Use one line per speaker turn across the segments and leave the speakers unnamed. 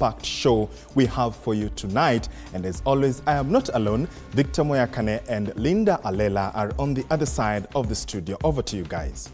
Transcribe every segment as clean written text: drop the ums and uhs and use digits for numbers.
packed show we have for you tonight. And as always, I am not alone. Victor Moyakane and Linda Alela are on the other side of the studio. Over to you guys.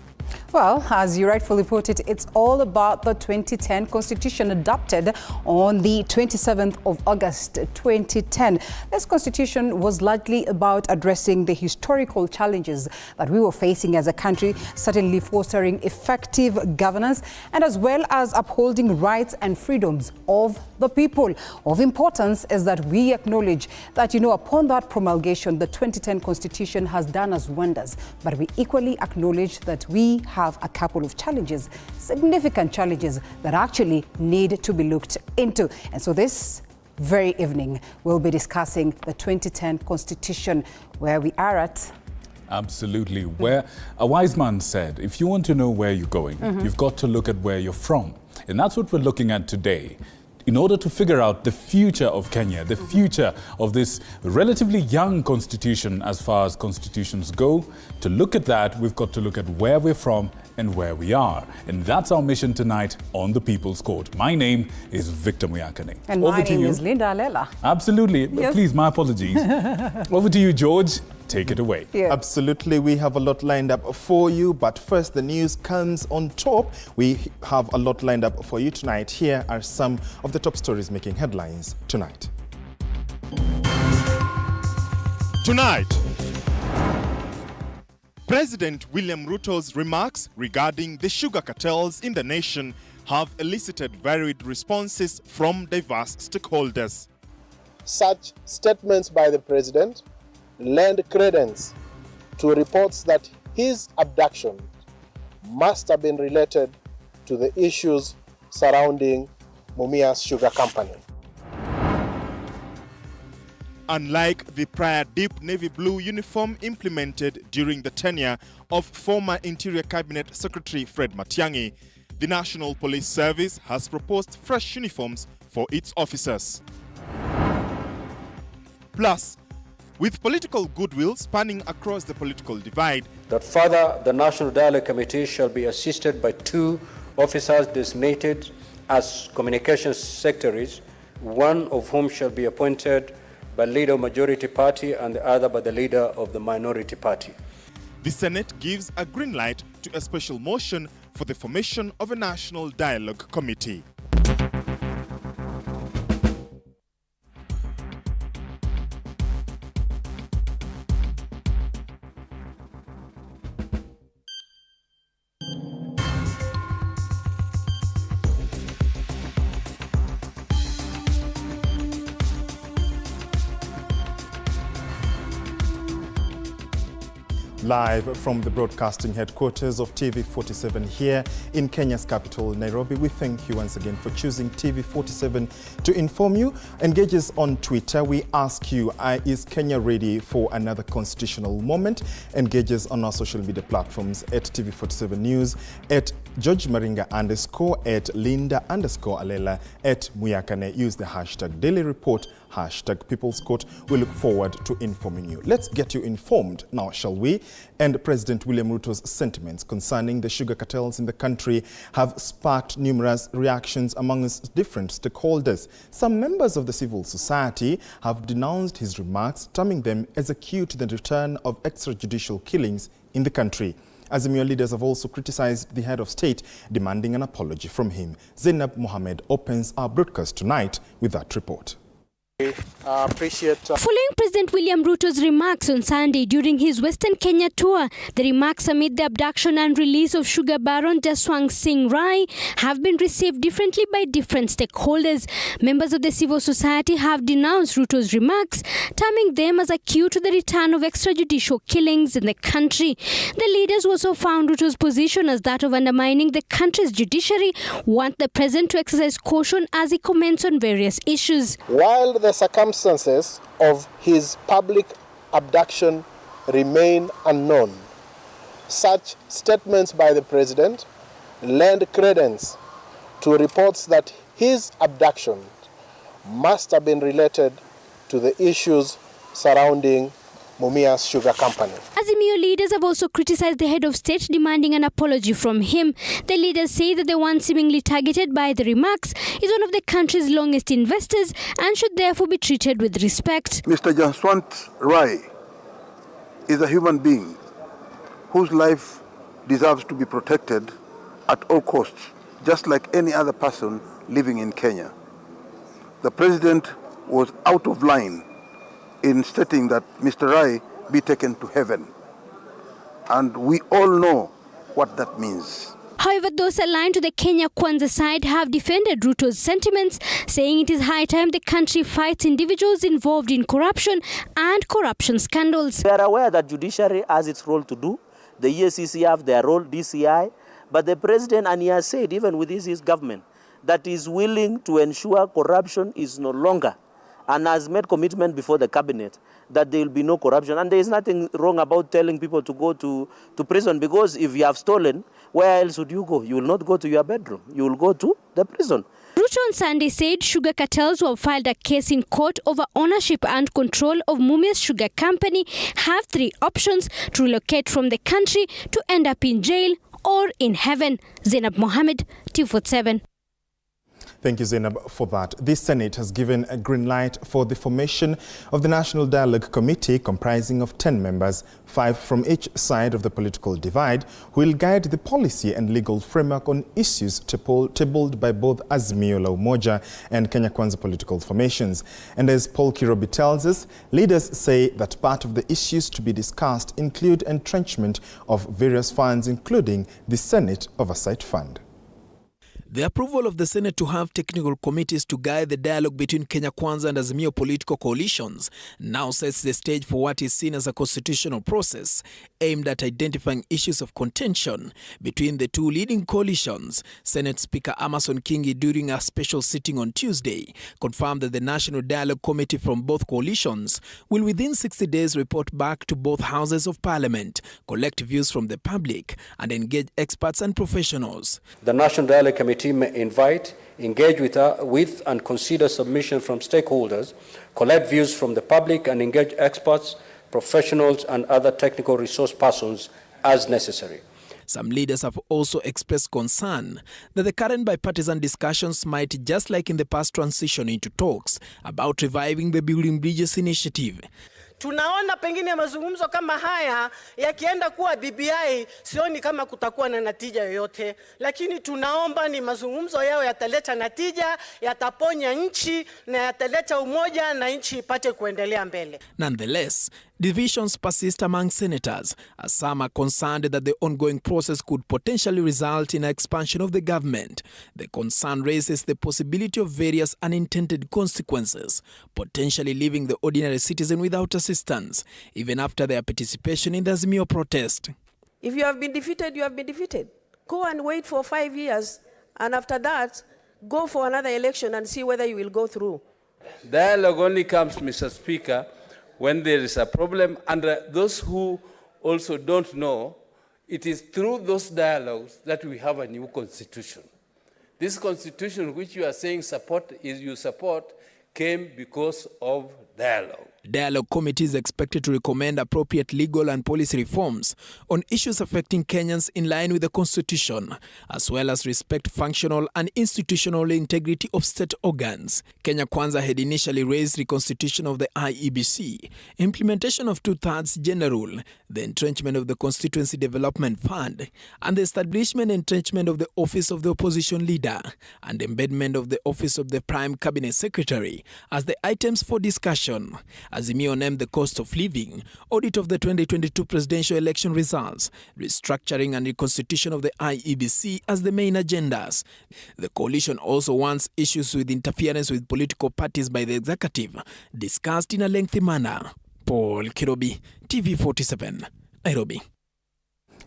Well, as you rightfully put it, it's all about the 2010 Constitution adopted on the 27th of August 2010. This Constitution was largely about addressing the historical challenges that we were facing as a country, certainly fostering effective governance, and as well as upholding rights and freedoms of the people. Of importance is that we acknowledge that, upon that promulgation, the 2010 Constitution has done us wonders, but we equally acknowledge that we have a couple of challenges, significant challenges that actually need to be looked into. And so this very evening, we'll be discussing the 2010 Constitution, where we are at.
Absolutely. Where a wise man said, if you want to know where you're going, you've got to look at where you're from. And that's what we're looking at today. In order to figure out the future of Kenya, the future of this relatively young constitution as far as constitutions go, to look at that, we've got to look at where we're from and where we are. And that's our mission tonight on the People's Court. My name is Victor Moyakane.
And my name is Linda Alela.
Absolutely.
Yes.
Please, my apologies. Over to you, George. Take it away.
Yeah. Absolutely. We have a lot lined up for you, but first the news comes on top. We have a lot lined up for you tonight. Here are some of the top stories making headlines tonight. Tonight, President William Ruto's remarks regarding the sugar cartels in the nation have elicited varied responses from diverse stakeholders.
Such statements by the president lend credence to reports that his abduction must have been related to the issues surrounding Mumias Sugar Company.
Unlike the prior deep navy blue uniform implemented during the tenure of former Interior Cabinet Secretary Fred Matiang'i, the National Police Service has proposed fresh uniforms for its officers. Plus, with political goodwill spanning across the political divide,
that further, the National Dialogue Committee shall be assisted by 2 officers designated as communications secretaries, one of whom shall be appointed by the leader of majority party and the other by the leader of the minority party.
The Senate gives a green light to a special motion for the formation of a National Dialogue Committee. Live from the broadcasting headquarters of TV47 here in Kenya's capital, Nairobi. We thank you once again for choosing TV47 to inform you. Engage us on Twitter. We ask you, is Kenya ready for another constitutional moment? Engage us on our social media platforms at TV47 News, at George Maringa _, at Linda _Alela, at Moyakane. Use the hashtag Daily Report, hashtag People's Court. We look forward to informing you. Let's get you informed now, shall we? And President William Ruto's sentiments concerning the sugar cartels in the country have sparked numerous reactions amongst different stakeholders. Some members of the civil society have denounced his remarks, terming them as a cue to the return of extrajudicial killings in the country. Azimio leaders have also criticized the head of state, demanding an apology from him. Zainab Mohammed opens our broadcast tonight with that report.
Following President William Ruto's remarks on Sunday during his Western Kenya tour, the remarks amid the abduction and release of Sugar Baron Jaswant Singh Rai have been received differently by different stakeholders. Members of the civil society have denounced Ruto's remarks, terming them as a cue to the return of extrajudicial killings in the country. The leaders also found Ruto's position as that of undermining the country's judiciary, want the president to exercise caution as he comments on various issues.
While the circumstances of his public abduction remain unknown, such statements by the president lend credence to reports that his abduction must have been related to the issues surrounding Mumias Sugar Company.
Azimio leaders have also criticized the head of state, demanding an apology from him. The leaders say that the one seemingly targeted by the remarks is one of the country's longest investors and should therefore be treated with respect.
Mr. Jaswant Rai is a human being whose life deserves to be protected at all costs, just like any other person living in Kenya. The president was out of line in stating that Mr. Rai be taken to heaven. And we all know what that means.
However, those aligned to the Kenya Kwanza side have defended Ruto's sentiments, saying it is high time the country fights individuals involved in corruption and corruption scandals.
We are aware that judiciary has its role to do. The EACC have their role, DCI, but the president, and he has said, even with his government, that is willing to ensure corruption is no longer, and has made commitment before the cabinet that there will be no corruption. And there is nothing wrong about telling people to go to prison, because if you have stolen, where else would you go? You will not go to your bedroom. You will go to the prison.
Ruto on Sunday said sugar cartels who have filed a case in court over ownership and control of Mumias Sugar Company have three options: to relocate from the country, to end up in jail, or in heaven. Zainab Mohammed, TV47.
Thank you, Zainab, for that. The Senate has given a green light for the formation of the National Dialogue Committee comprising of 10 members, 5 from each side of the political divide, who will guide the policy and legal framework on issues tabled by both Azimio la Umoja and Kenya Kwanza political formations. And as Paul Kirobi tells us, leaders say that part of the issues to be discussed include entrenchment of various funds, including the Senate Oversight Fund.
The approval of the Senate to have technical committees to guide the dialogue between Kenya Kwanza and Azimio political coalitions now sets the stage for what is seen as a constitutional process aimed at identifying issues of contention between the two leading coalitions. Senate Speaker Amason Kingi, during a special sitting on Tuesday, confirmed that the National Dialogue Committee from both coalitions will within 60 days report back to both houses of parliament, collect views from the public, and engage experts and professionals.
The National Dialogue Committee may invite, engage with and consider submission from stakeholders, collect views from the public, and engage experts, professionals, and other technical resource persons as necessary.
Some leaders have also expressed concern that the current bipartisan discussions might, just like in the past, transition into talks about reviving the Building Bridges initiative.
Tunaona pengine mazungumzo kama haya yakienda kuwa BBI, sioni kama kutakuwa na natija yoyote, lakini tunaomba ni mazungumzo yao yataleta natija, yataponya nchi na yataleta umoja na nchi ipate kuendelea mbele.
Nonetheless, divisions persist among senators, as some are concerned that the ongoing process could potentially result in an expansion of the government. The concern raises the possibility of various unintended consequences, potentially leaving the ordinary citizen without assistance, even after their participation in the Azimio protest.
If you have been defeated, you have been defeated. Go and wait for 5 years, and after that, go for another election and see whether you will go through.
Dialogue only comes, Mr. Speaker, when there is a problem, and those who also don't know, it is through those dialogues that we have a new constitution. This constitution which you are saying you support came because of dialogue.
Dialogue committee is expected to recommend appropriate legal and policy reforms on issues affecting Kenyans in line with the Constitution, as well as respect functional and institutional integrity of state organs. Kenya Kwanza had initially raised reconstitution of the IEBC, implementation of two-thirds gender rule, the entrenchment of the Constituency Development Fund, and the establishment and entrenchment of the Office of the Opposition Leader, and embedment of the Office of the Prime Cabinet Secretary as the items for discussion. Azimio named the cost of living, audit of the 2022 presidential election results, restructuring and reconstitution of the IEBC as the main agendas. The coalition also wants issues with interference with political parties by the executive discussed in a lengthy manner. Paul Kirobi, TV47, Nairobi.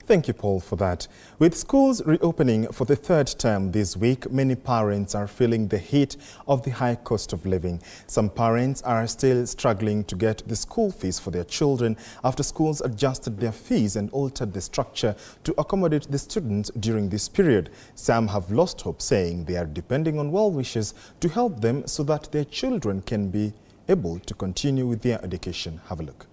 Thank you, Paul, for that. With schools reopening for the third term this week, many parents are feeling the heat of the high cost of living. Some parents are still struggling to get the school fees for their children after schools adjusted their fees and altered the structure to accommodate the students during this period. Some have lost hope, saying they are depending on well-wishers to help them so that their children can be able to continue with their education. Have a look.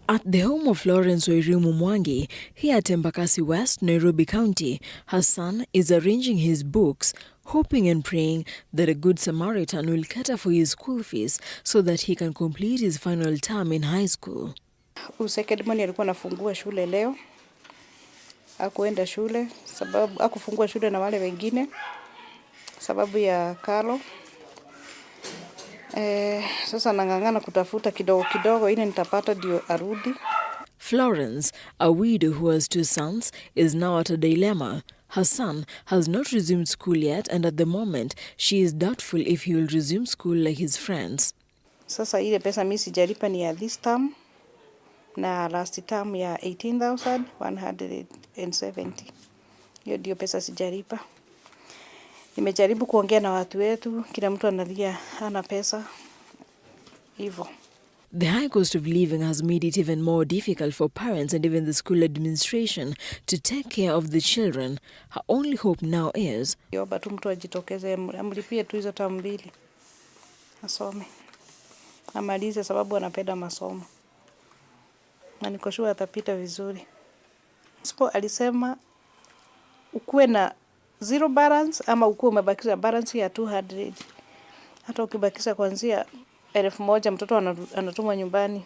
At the home of Florence Wairimu Mwangi, here at Embakasi West, Nairobi County, her son is arranging his books, hoping and praying that a good Samaritan will cater for his school fees so that he can complete his final term in high school.
Secondary alikuwa anafungua shule leo. Hakuenda shule sababu hakufungua shule na wale wengine sababu ya Karo. Sasa nangangana kutafuta kidogo ili nitapata ndio arudi.
Florence, a widow who has 2 sons, is now at a dilemma. Her son has not resumed school yet, and at the moment she is doubtful if he will resume school like his friends.
Sasa ile pesa mimi sijalipa ni ya this term na last term ya 18,170. Hiyo ndio pesa sijalipa. Nimejaribu kuongea na watu wetu, kila mtu analia hana pesa. Hivyo.
The high cost of living has made it even more difficult for parents and even the school administration to take care of the children. Her only hope now is
Yoba tu mtu ajitokeze amlipie tu hizo term 2. Asome. Amalize sababu anapenda masomo. Na niko sure atapita vizuri. Sipo alisema ukuwe na 0 balance ama ukuwe umebakisha balance ya 200. Hata ukibakisha kuanzia 1,000 mtoto anatumwa nyumbani.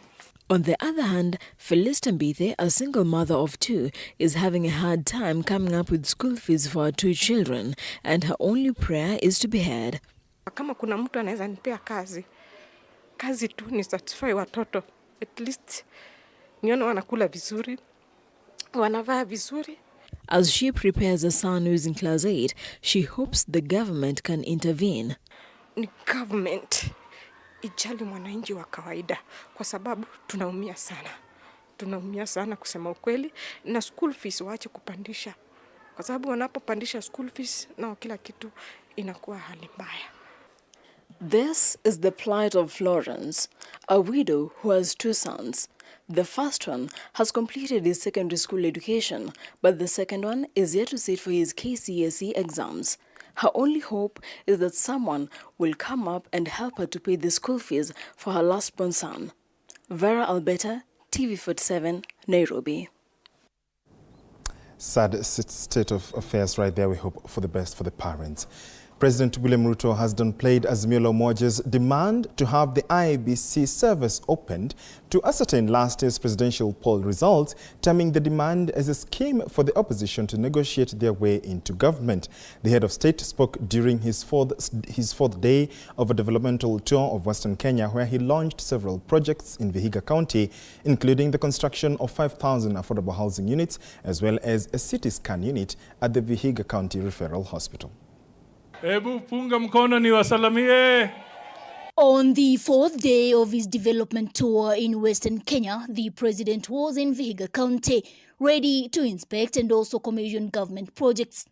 On the other hand, Felista Mbithe, a single mother of 2, is having a hard time coming up with school fees for her 2 children, and her only prayer is to be heard.
Kama kuna mtu anaweza nipea kazi tu ni satisfy watoto. At least nione wanakula vizuri, wanavaa vizuri.
As she prepares a son who is in class 8, she hopes the government can intervene.
Ni government ijali mwananchi wa kawaida kwa sababu tunaumia sana kusema ukweli, na school fees waache kupandisha kwa sababu wanapopandisha school fees na kila kitu inakuwa hali mbaya.
This is the plight of Florence, a widow who has 2 sons. The first one has completed his secondary school education, but the second one is yet to sit for his KCSE exams. Her only hope is that someone will come up and help her to pay the school fees for her last-born son. Vera Alberta, TV47, Nairobi.
Sad state of affairs right there. We hope for the best for the parents. President William Ruto has downplayed Azimio la Umoja's demand to have the IEBC service opened to ascertain last year's presidential poll results, terming the demand as a scheme for the opposition to negotiate their way into government. The head of state spoke during his fourth day of a developmental tour of Western Kenya, where he launched several projects in Vihiga County, including the construction of 5,000 affordable housing units, as well as a CT scan unit at the Vihiga County Referral Hospital.
Ebu punga mkono ni wasalamie.
On the 4th day of his development tour in Western Kenya, the president was in Vihiga County, ready to inspect and also commission government projects.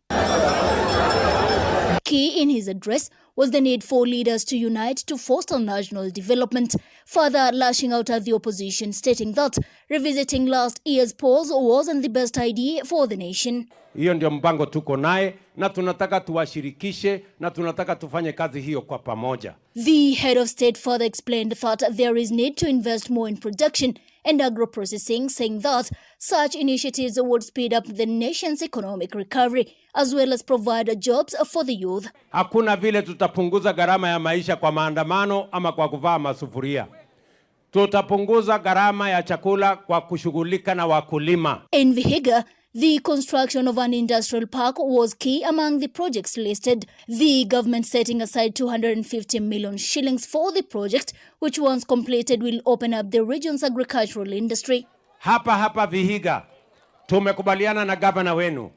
Key in his address was the need for leaders to unite to foster national development, further lashing out at the opposition, stating that revisiting last year's polls wasn't the best idea for the nation.
Hiyo ndio mpango tuko naye na tunataka tuwashirikishe na tunataka tufanye kazi hiyo kwa pamoja.
The head of state further explained that there is need to invest more in production and agro-processing, saying that such initiatives would speed up the nation's economic recovery as well as provide jobs for the youth.
Hakuna vile tutapunguza gharama ya maisha kwa maandamano ama kwa kuvaa masufuria. Tutapunguza gharama ya chakula kwa kushughulika na wakulima.
In Vihiga, the construction of an industrial park was key among the projects listed. The government setting aside 250 million shillings for the project, which once completed will open up the region's agricultural industry.
Hapa Vihiga, tumekubaliana na gavana wenu,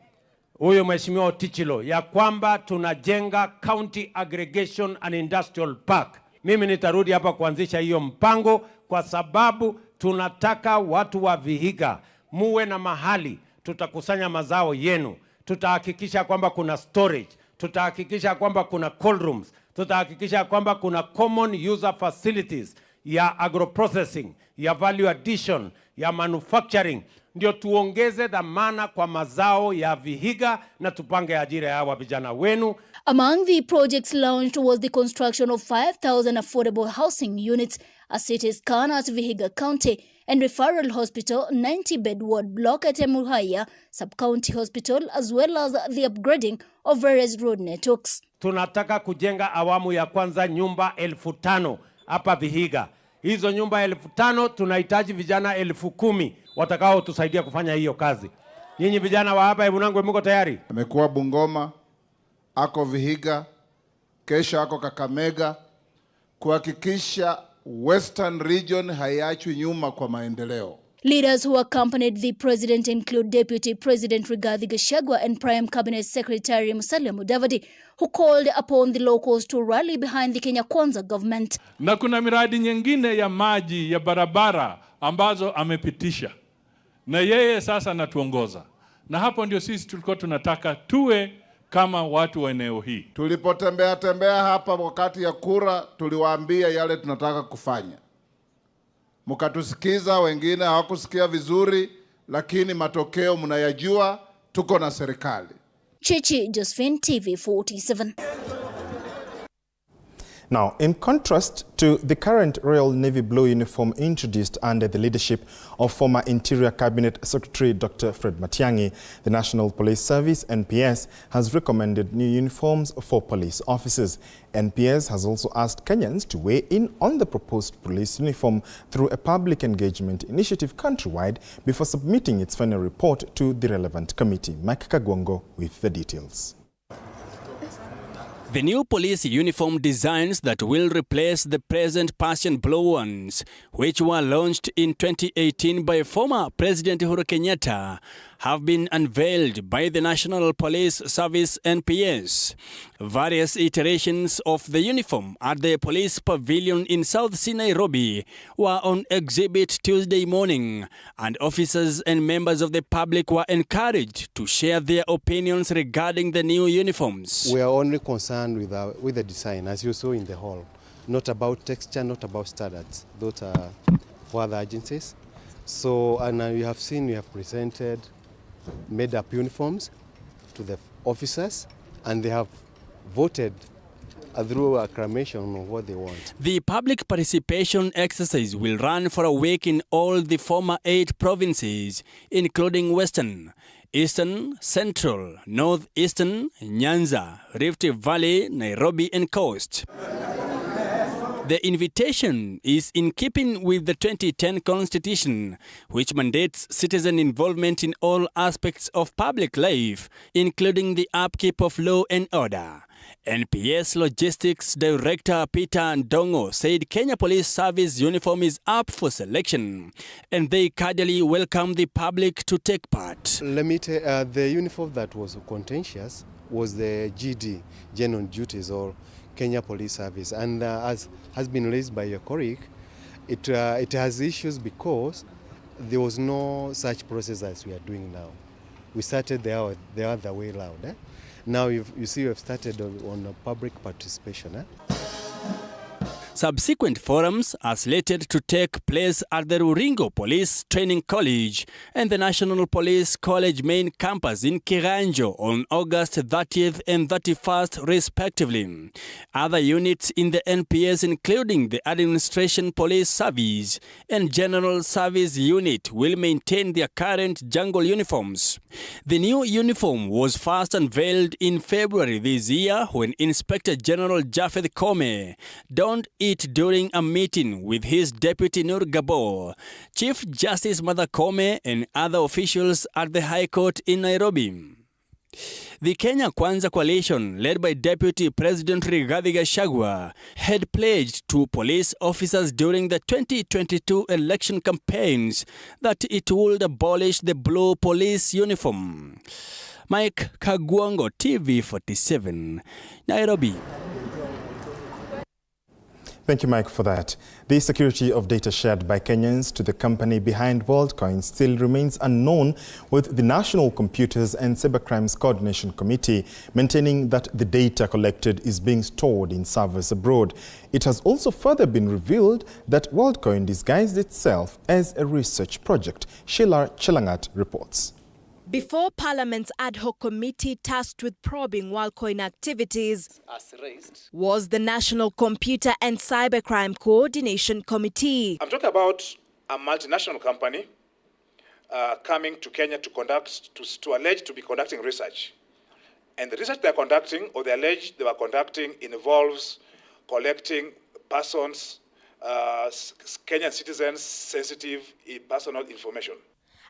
huyo Mheshimiwa Otichilo, ya kwamba tunajenga County Aggregation and Industrial Park. Mimi nitarudi hapa kuanzisha hiyo mpango kwa sababu tunataka watu wa Vihiga muwe na mahali tutakusanya mazao yenu, tutahakikisha kwamba kuna storage, tutahakikisha kwamba kuna cold rooms, tutahakikisha kwamba kuna common user facilities ya agro processing, ya value addition, ya manufacturing, ndio tuongeze dhamana kwa mazao ya Vihiga na tupange ajira ya hawa vijana wenu.
Among the projects launched was the construction of 5,000 affordable housing units, a CT scan at Vihiga County, and referral hospital 90-bed ward block at Emuhaya Sub-County Hospital, as well as the upgrading of various road networks.
Tunataka kujenga awamu ya kwanza nyumba 5,000 hapa Vihiga. Hizo nyumba 5,000 tunahitaji vijana 10,000 watakao tusaidia kufanya hiyo kazi. Nyinyi vijana wa hapa Ebunangwe mko tayari?
Amekuwa Bungoma, ako Vihiga, kesho ako Kakamega, kuhakikisha Western Region haiachwi nyuma kwa maendeleo.
Leaders who accompanied the president include Deputy President Rigathi Gachagua and Prime Cabinet Secretary Musalia Mudavadi, who called upon the locals to rally behind the Kenya Kwanza government.
Na kuna miradi nyingine ya maji ya barabara ambazo amepitisha. Na yeye sasa anatuongoza. Na hapo ndio sisi tulikuwa tunataka tuwe kama watu wa eneo hii.
Tulipotembea hapa wakati ya kura, tuliwaambia yale tunataka kufanya. Mkatusikiza, wengine hawakusikia vizuri, lakini matokeo mnayajua, tuko na serikali.
Chichi Josephine, TV47.
Now, in contrast to the current Royal Navy blue uniform introduced under the leadership of former Interior Cabinet Secretary Dr. Fred Matiang'i, the National Police Service, NPS, has recommended new uniforms for police officers. NPS has also asked Kenyans to weigh in on the proposed police uniform through a public engagement initiative countrywide before submitting its final report to the relevant committee. Mike Kagwongo with the details.
The new police uniform designs that will replace the present Persian blue ones, which were launched in 2018 by former President Uhuru Kenyatta, have been unveiled by the National Police Service NPS. Various iterations of the uniform at the police pavilion in South Sea, Nairobi, were on exhibit Tuesday morning, and officers and members of the public were encouraged to share their opinions regarding the new uniforms.
We are only concerned with the design, as you saw in the hall, not about texture, not about standards. Those are for other agencies. So, and you have seen, we have presented made up uniforms to the officers, and they have voted through acclamation on what they want.
The public participation exercise will run for a week in all the former 8 provinces, including Western, Eastern, Central, Northeastern, Nyanza, Rift Valley, Nairobi, and Coast. The invitation is in keeping with the 2010 Constitution, which mandates citizen involvement in all aspects of public life, including the upkeep of law and order. NPS Logistics Director Peter Ndongo said Kenya Police Service uniform is up for selection, and they cordially welcome the public to take part.
The uniform that was contentious was the GD, General Duties, or Kenya Police Service, and as has been raised by your colleague, it has issues because there was no such process as we are doing now. We started the other way around. Now you see we have started on a public participation.
Subsequent forums are slated to take place at the Ruringo Police Training College and the National Police College main campus in Kiganjo on August 30th and 31st respectively. Other units in the NPS, including the Administration Police Service and General Service Unit, will maintain their current jungle uniforms. The new uniform was first unveiled in February this year when Inspector General Japheth Koome donned it during a meeting with his deputy Nur Gabo, Chief Justice Martha Koome, and other officials at the High Court in Nairobi. The Kenya Kwanza coalition, led by Deputy President Rigathi Gachagua, had pledged to police officers during the 2022 election campaigns that it would abolish the blue police uniform. Mike Kagwongo, TV47, Nairobi.
Thank you, Mike, for that. The security of data shared by Kenyans to the company behind WorldCoin still remains unknown, with the National Computers and Cybercrimes Coordination Committee maintaining that the data collected is being stored in servers abroad. It has also further been revealed that WorldCoin disguised itself as a research project. Sheila Chelangat reports.
Before Parliament's ad hoc committee tasked with probing WorldCoin activities was the National Computer and Cybercrime Coordination Committee.
I'm talking about a multinational company coming to Kenya to allege to be conducting research. And the research they're conducting, or they allege they were conducting, involves collecting persons, Kenyan citizens' sensitive personal information.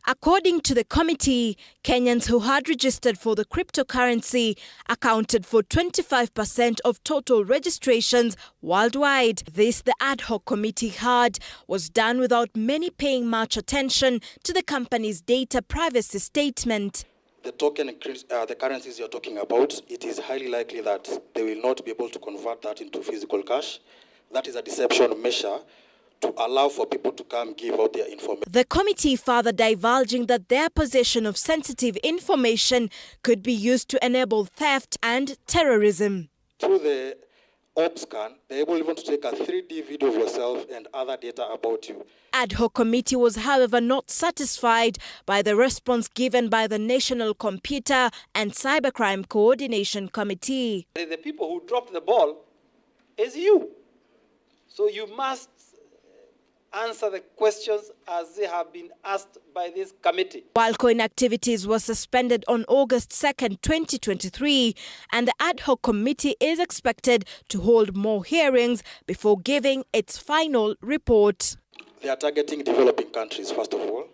According to the committee, Kenyans who had registered for the cryptocurrency accounted for 25% of total registrations worldwide. This, the ad hoc committee heard, was done without many paying much attention to the company's data privacy statement.
The token, the currencies you're talking about, it is highly likely that they will not be able to convert that into physical cash. That is a deception measure to allow for people to come give out their information.
The committee further divulging that their possession of sensitive information could be used to enable theft and terrorism.
Through the OpScan, they're able even to take a 3D video of yourself and other data about you.
Ad hoc committee was, however, not satisfied by the response given by the National Computer and Cybercrime Coordination Committee.
The people who dropped the ball is you. So you must answer the questions as they have been asked by this committee.
WorldCoin activities were suspended on August 2nd, 2023, and the ad hoc committee is expected to hold more hearings before giving its final report.
They are targeting developing countries, first of all,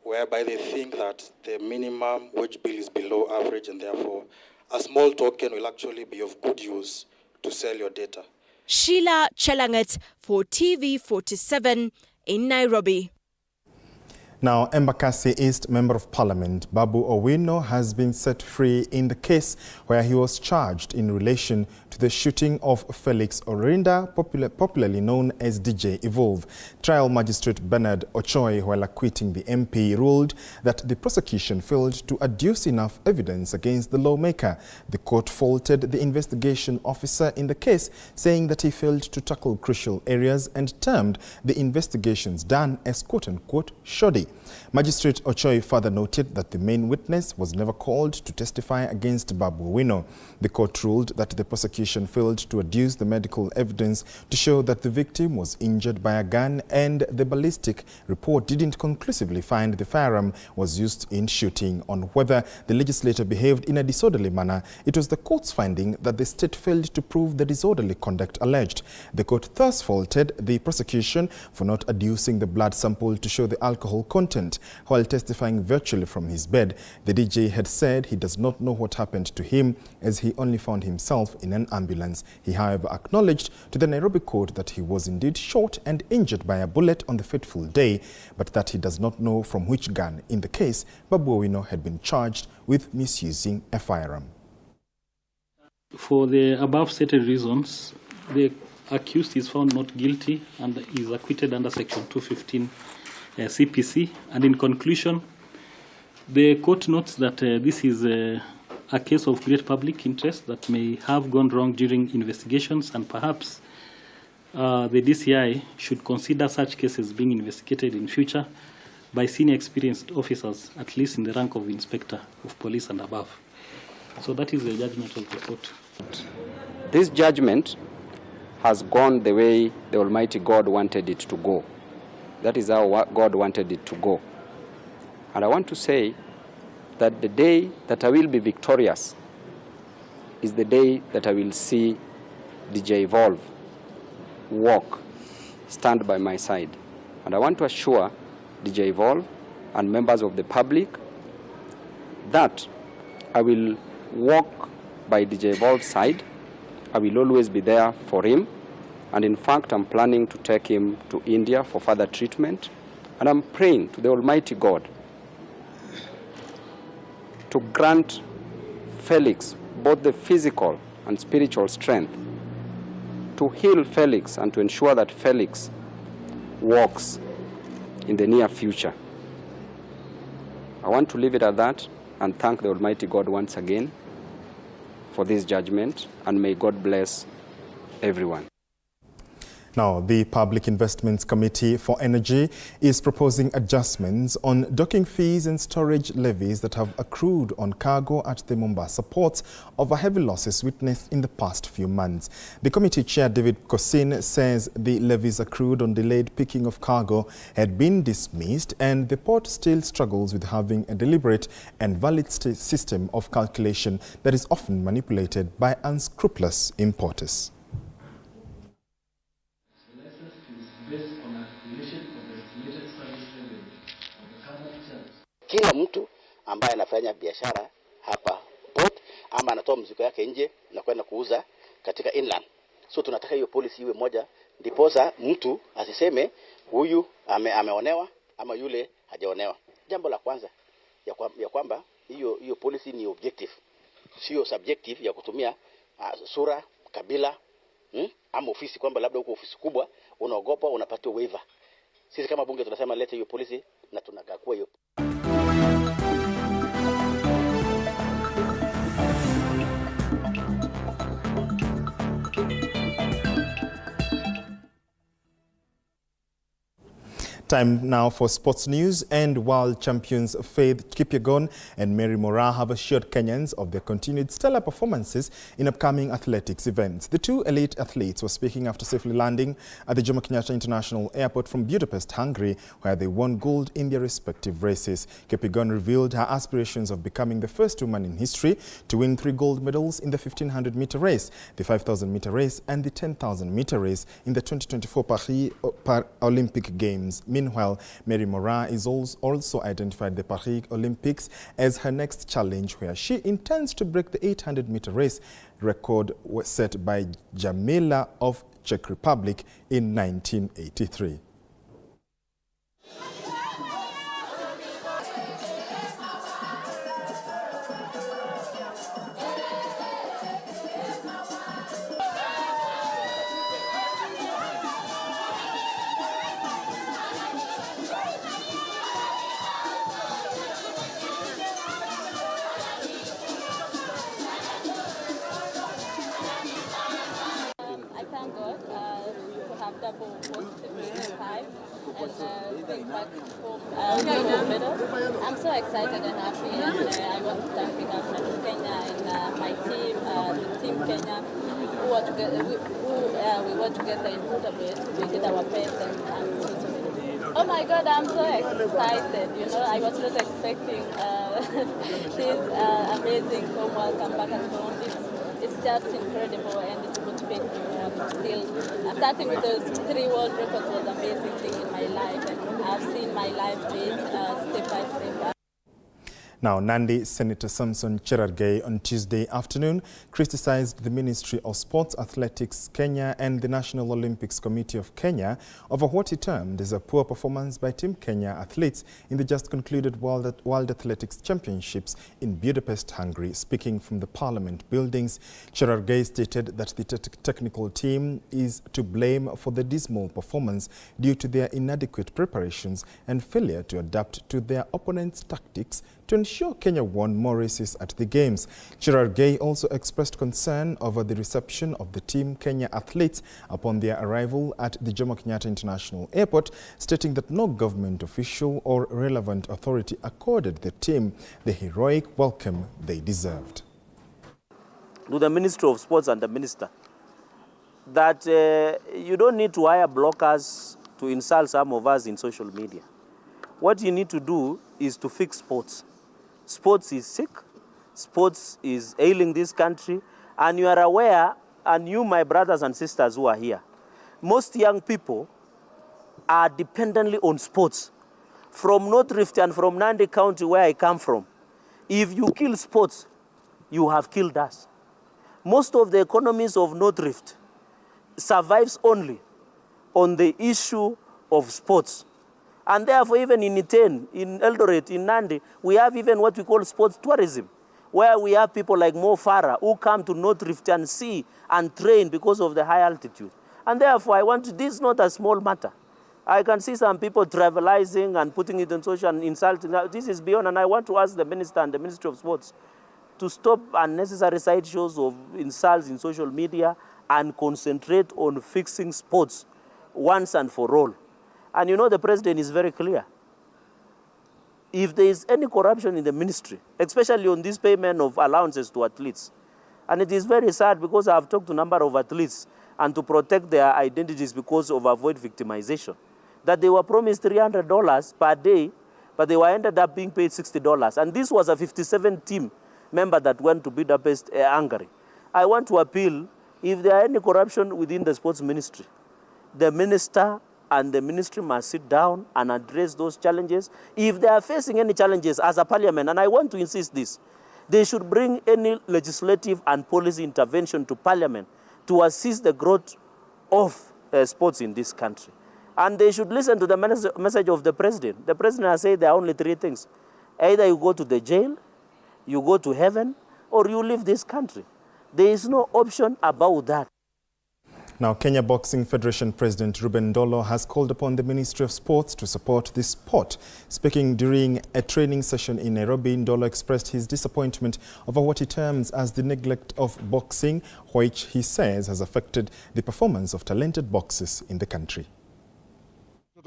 whereby they think that the minimum wage bill is below average, and therefore a small token will actually be of good use to sell your data.
Sheila Chelangat for TV47 in Nairobi.
Now, Embakasi East Member of Parliament Babu Owino has been set free in the case where he was charged in relation to the shooting of Felix Orinda, popularly known as DJ Evolve. Trial Magistrate Bernard Ochoi, while acquitting the MP, ruled that the prosecution failed to adduce enough evidence against the lawmaker. The court faulted the investigation officer in the case, saying that he failed to tackle crucial areas and termed the investigations done as quote-unquote shoddy. Magistrate Ochoi further noted that the main witness was never called to testify against Babu Owino. The court ruled that the prosecution failed to adduce the medical evidence to show that the victim was injured by a gun, and the ballistic report didn't conclusively find the firearm was used in shooting. On whether the legislator behaved in a disorderly manner, it was the court's finding that the state failed to prove the disorderly conduct alleged. The court thus faulted the prosecution for not adducing the blood sample to show the alcohol content. While testifying virtually from his bed, the DJ had said he does not know what happened to him, as he only found himself in an ambulance. He, however, acknowledged to the Nairobi court that he was indeed shot and injured by a bullet on the fateful day, but that he does not know from which gun. In the case, Babu Owino had been charged with misusing a firearm.
For the above stated reasons, the accused is found not guilty and is acquitted under Section 215 CPC. And in conclusion, the court notes that this is a case of great public interest that may have gone wrong during investigations, and perhaps the DCI should consider such cases being investigated in future by senior experienced officers, at least in the rank of Inspector of Police and above. So that is the judgment of the court.
This judgment has gone the way the Almighty God wanted it to go. That is how God wanted it to go. And I want to say that the day that I will be victorious is the day that I will see DJ Evolve walk, stand by my side. And I want to assure DJ Evolve and members of the public that I will walk by DJ Evolve's side. I will always be there for him. And in fact, I'm planning to take him to India for further treatment. And I'm praying to the Almighty God to grant Felix both the physical and spiritual strength to heal Felix and to ensure that Felix walks in the near future. I want to leave it at that and thank the Almighty God once again for this judgment, and may God bless everyone.
Now, the Public Investments Committee for Energy is proposing adjustments on docking fees and storage levies that have accrued on cargo at the Mombasa port over heavy losses witnessed in the past few months. The committee chair, David Kosin, says the levies accrued on delayed picking of cargo had been dismissed, and the port still struggles with having a deliberate and valid system of calculation that is often manipulated by unscrupulous importers.
Kila mtu ambaye anafanya biashara hapa port ama anatoa mzigo yake nje na kwenda kuuza katika inland. So tunataka hiyo policy iwe moja, ndiposa mtu asiseme huyu ameonewa ama yule hajaonewa. Jambo la kwanza ya kwamba hiyo policy ni objective, sio subjective ya kutumia sura, kabila, ama ofisi, kwamba labda uko ofisi kubwa unaogopa unapata waiver. Sisi kama bunge tunasema lete hiyo policy na tunagakua hiyo.
Time now for sports news, and world champions Faith Kipyegon and Mary Moraa have assured Kenyans of their continued stellar performances in upcoming athletics events. The two elite athletes were speaking after safely landing at the Jomo Kenyatta International Airport from Budapest, Hungary, where they won gold in their respective races. Kipyegon revealed her aspirations of becoming the first woman in history to win 3 gold medals in the 1500-meter race, the 5000-meter race, and the 10,000-meter race in the 2024 Paris Olympic Games. Meanwhile, Mary Moraa is also identified the Paris Olympics as her next challenge, where she intends to break the 800-meter race record set by Jamila of Czech Republic in 1983.
I'm so excited and happy, and I want to thank the government of Kenya and my team, the Team Kenya, who were together, we were together in Budapest. We did our best, and oh my God, I'm so excited. You know, I was not expecting this amazing home welcome back at home. It's just incredible, and it's motivating me still. Starting with those 3 world records was an amazing thing in my life, and I've seen my life change step by step.
Now, Nandi Senator Samson Cherargei on Tuesday afternoon criticized the Ministry of Sports, Athletics Kenya and the National Olympics Committee of Kenya over what he termed as a poor performance by Team Kenya athletes in the just concluded World Athletics Championships in Budapest, Hungary. Speaking from the Parliament buildings, Cherargei stated that the technical team is to blame for the dismal performance due to their inadequate preparations and failure to adapt to their opponents' tactics to ensure Kenya won more races at the Games. Cherargei also expressed concern over the reception of the Team Kenya athletes upon their arrival at the Jomo Kenyatta International Airport, stating that no government official or relevant authority accorded the team the heroic welcome they deserved.
To the Ministry of Sports and the Minister, that you don't need to hire bloggers to insult some of us in social media. What you need to do is to fix sports. Sports is sick, sports is ailing this country, and you are aware, and you, my brothers and sisters who are here, most young people are dependently on sports. From North Rift and from Nandi County, where I come from, if you kill sports, you have killed us. Most of the economies of North Rift survives only on the issue of sports. And therefore, even in Iten, in Eldoret, in Nandi, we have even what we call sports tourism, where we have people like Mo Farah who come to North Rift and see and train because of the high altitude. And therefore, this is not a small matter. I can see some people trivializing and putting it on social and insulting. This is beyond, and I want to ask the Minister and the Ministry of Sports to stop unnecessary sideshows of insults in social media and concentrate on fixing sports once and for all. And you know the President is very clear. If there is any corruption in the ministry, especially on this payment of allowances to athletes, and it is very sad because I have talked to a number of athletes and to protect their identities because of avoid victimization, that they were promised $300 per day, but they were ended up being paid $60. And this was a 57-team member that went to Budapest, Hungary. I want to appeal, if there are any corruption within the sports ministry, the minister and the ministry must sit down and address those challenges. If they are facing any challenges as a parliament, and I want to insist this, they should bring any legislative and policy intervention to parliament to assist the growth of sports in this country. And they should listen to the message of the president. The president has said there are only three things. Either you go to the jail, you go to heaven, or you leave this country. There is no option about that.
Now, Kenya Boxing Federation President Ruben Ndolo has called upon the Ministry of Sports to support this sport. Speaking during a training session in Nairobi, Ndolo expressed his disappointment over what he terms as the neglect of boxing, which he says has affected the performance of talented boxers in the country.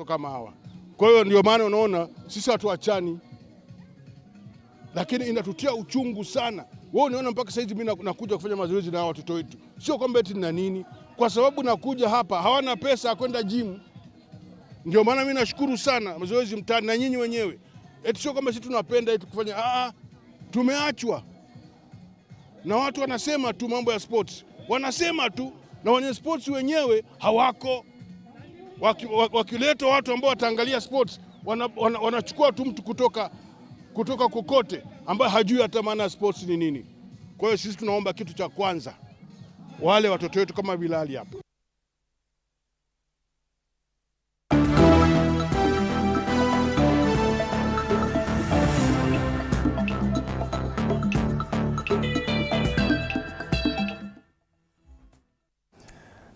Kama hawa. Kwa hiyo ndio maana unaona sisi hatuachani, lakini inatutia uchungu sana. Wewe unaona mpaka sasa hivi mimi nakuja kufanya mazoezi na watoto wetu. Sio kwamba eti na nini, kwa sababu nakuja hapa hawana pesa ya kwenda gym. Ndio maana mimi nashukuru sana mazoezi mtaani na nyinyi wenyewe. Eti sio kwamba sisi tunapenda eti kufanya tumeachwa. Na watu wanasema tu mambo ya sports. Wanasema tu na wenye sports wenyewe hawako. Wakileta watu ambao wataangalia sports wanachukua tu mtu kutoka kokote ambaye hajui hata maana sports ni nini. Kwa hiyo sisi tunaomba kitu cha kwanza, wale watoto wetu kama Bilali hapa.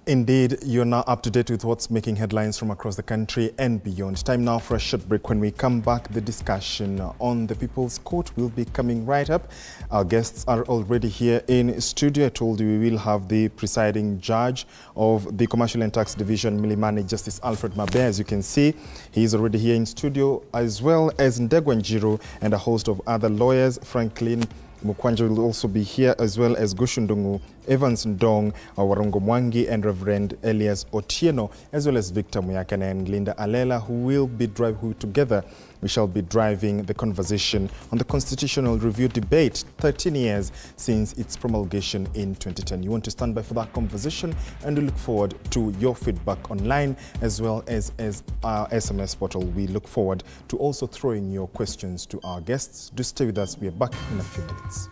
Indeed, you're now up to date with what's making headlines from across the country and beyond. Time now for a short break. When we come back, the discussion on the People's Court will be coming right up. Our guests are already here in studio. I told you we will have the presiding judge of the Commercial and Tax Division, Milimani, Justice Alfred Mabe. As you can see, he is already here in studio, as well as Ndegwa Njiru and a host of other lawyers. Franklin Mukwanja will also be here, as well as Gushundungu, Evans Ndong, Warongo Mwangi, and Reverend Elias Otieno, as well as Victor Muyakane and Linda Alela, who together we shall be driving the conversation on the constitutional review debate 13 years since its promulgation in 2010. You want to stand by for that conversation, and we look forward to your feedback online as well as our SMS portal. We look forward to also throwing your questions to our guests. Do stay with us. We are back in a few minutes.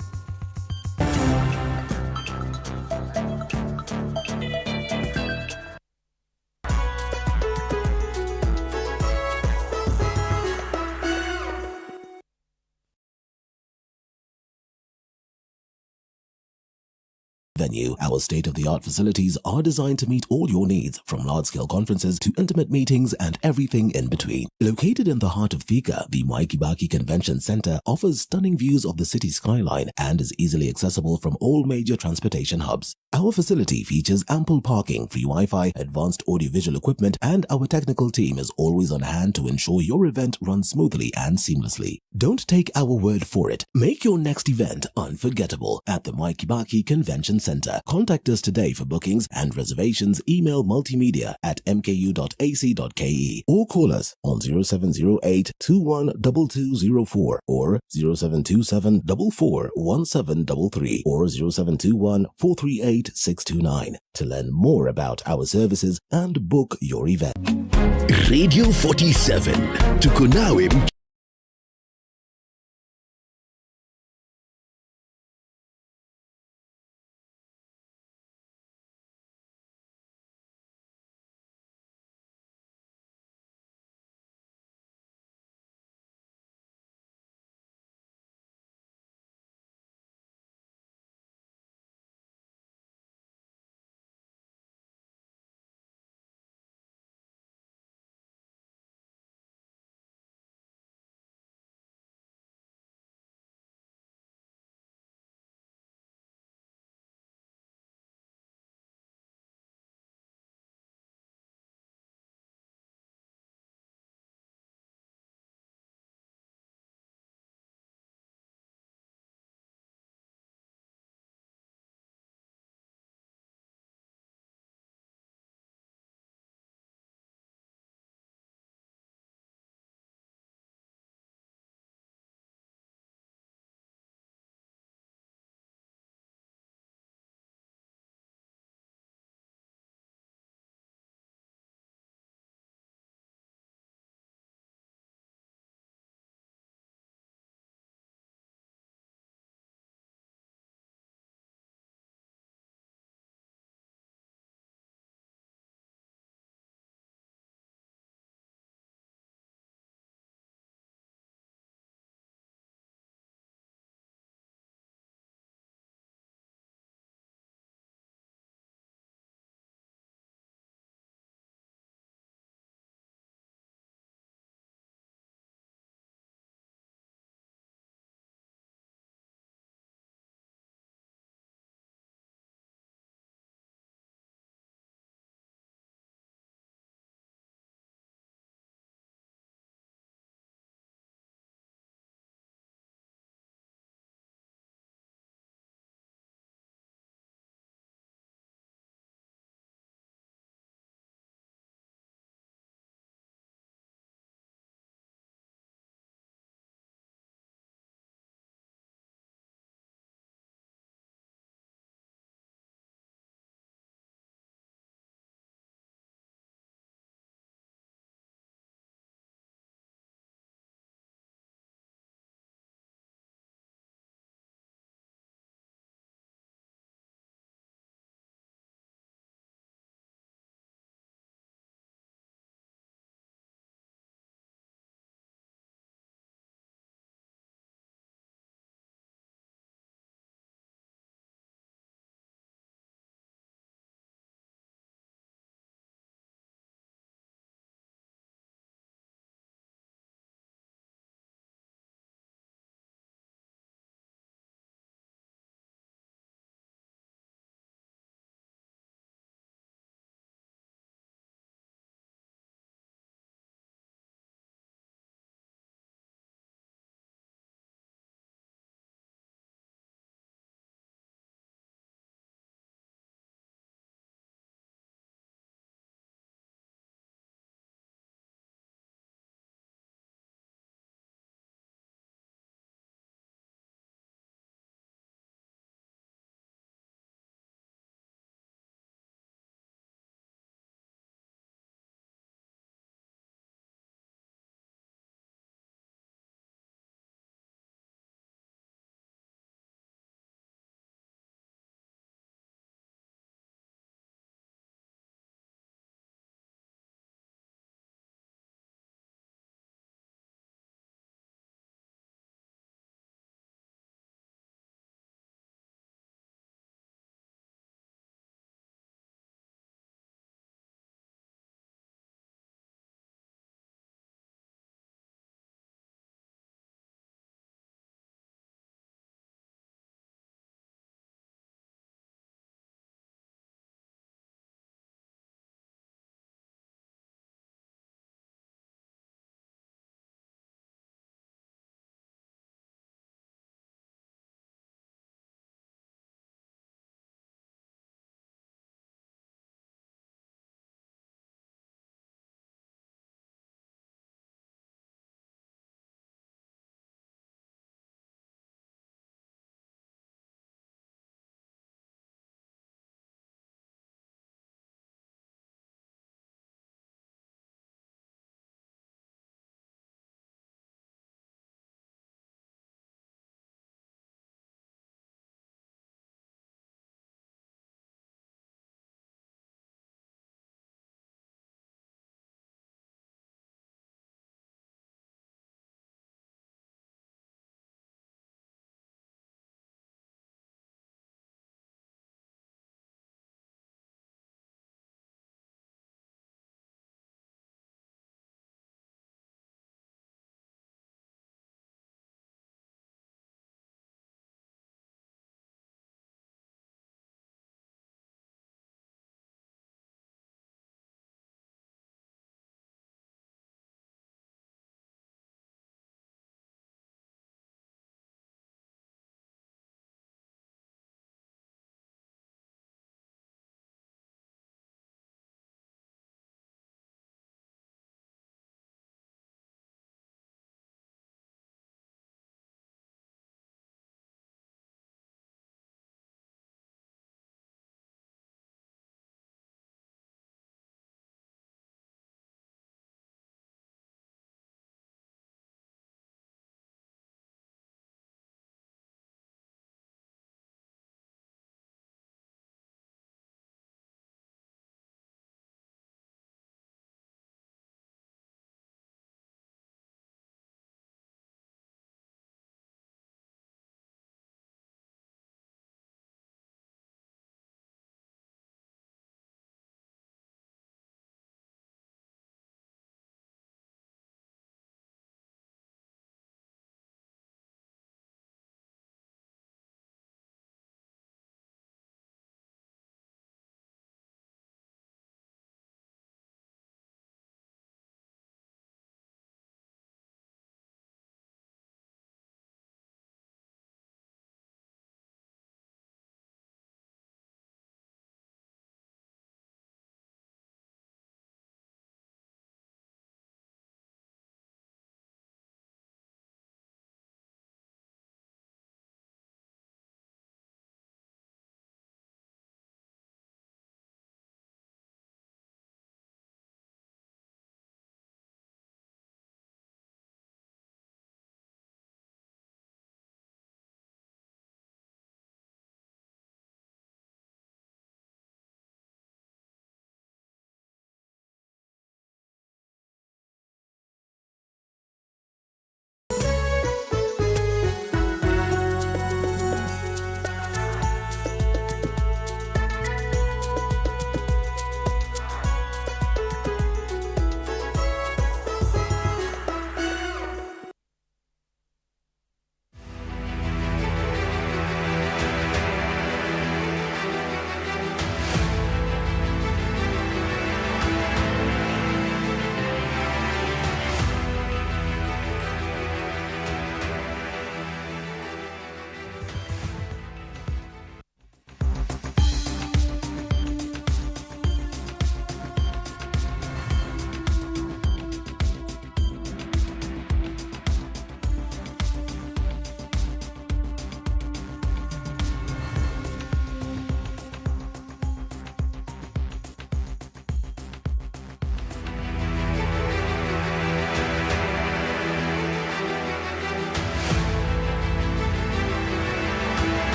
Venue. Our state-of-the-art facilities are designed to meet all your needs, from large-scale conferences to intimate meetings and everything in between. Located in the heart of Thika, the Mwai Kibaki Convention Center offers stunning views of the city skyline and is easily accessible from all major transportation hubs. Our facility features ample parking, free Wi-Fi, advanced audiovisual equipment, and our technical team is always on hand to ensure your event runs smoothly and seamlessly. Don't take our word for it. Make your next event unforgettable at the Mwai Kibaki Convention Center. Contact us today for bookings and reservations. Email multimedia@mku.ac.ke or call us on 0708 212204 or 0727 441733 or 0721 438 629 to learn more about our services and book your event.
Radio 47 tuko nawe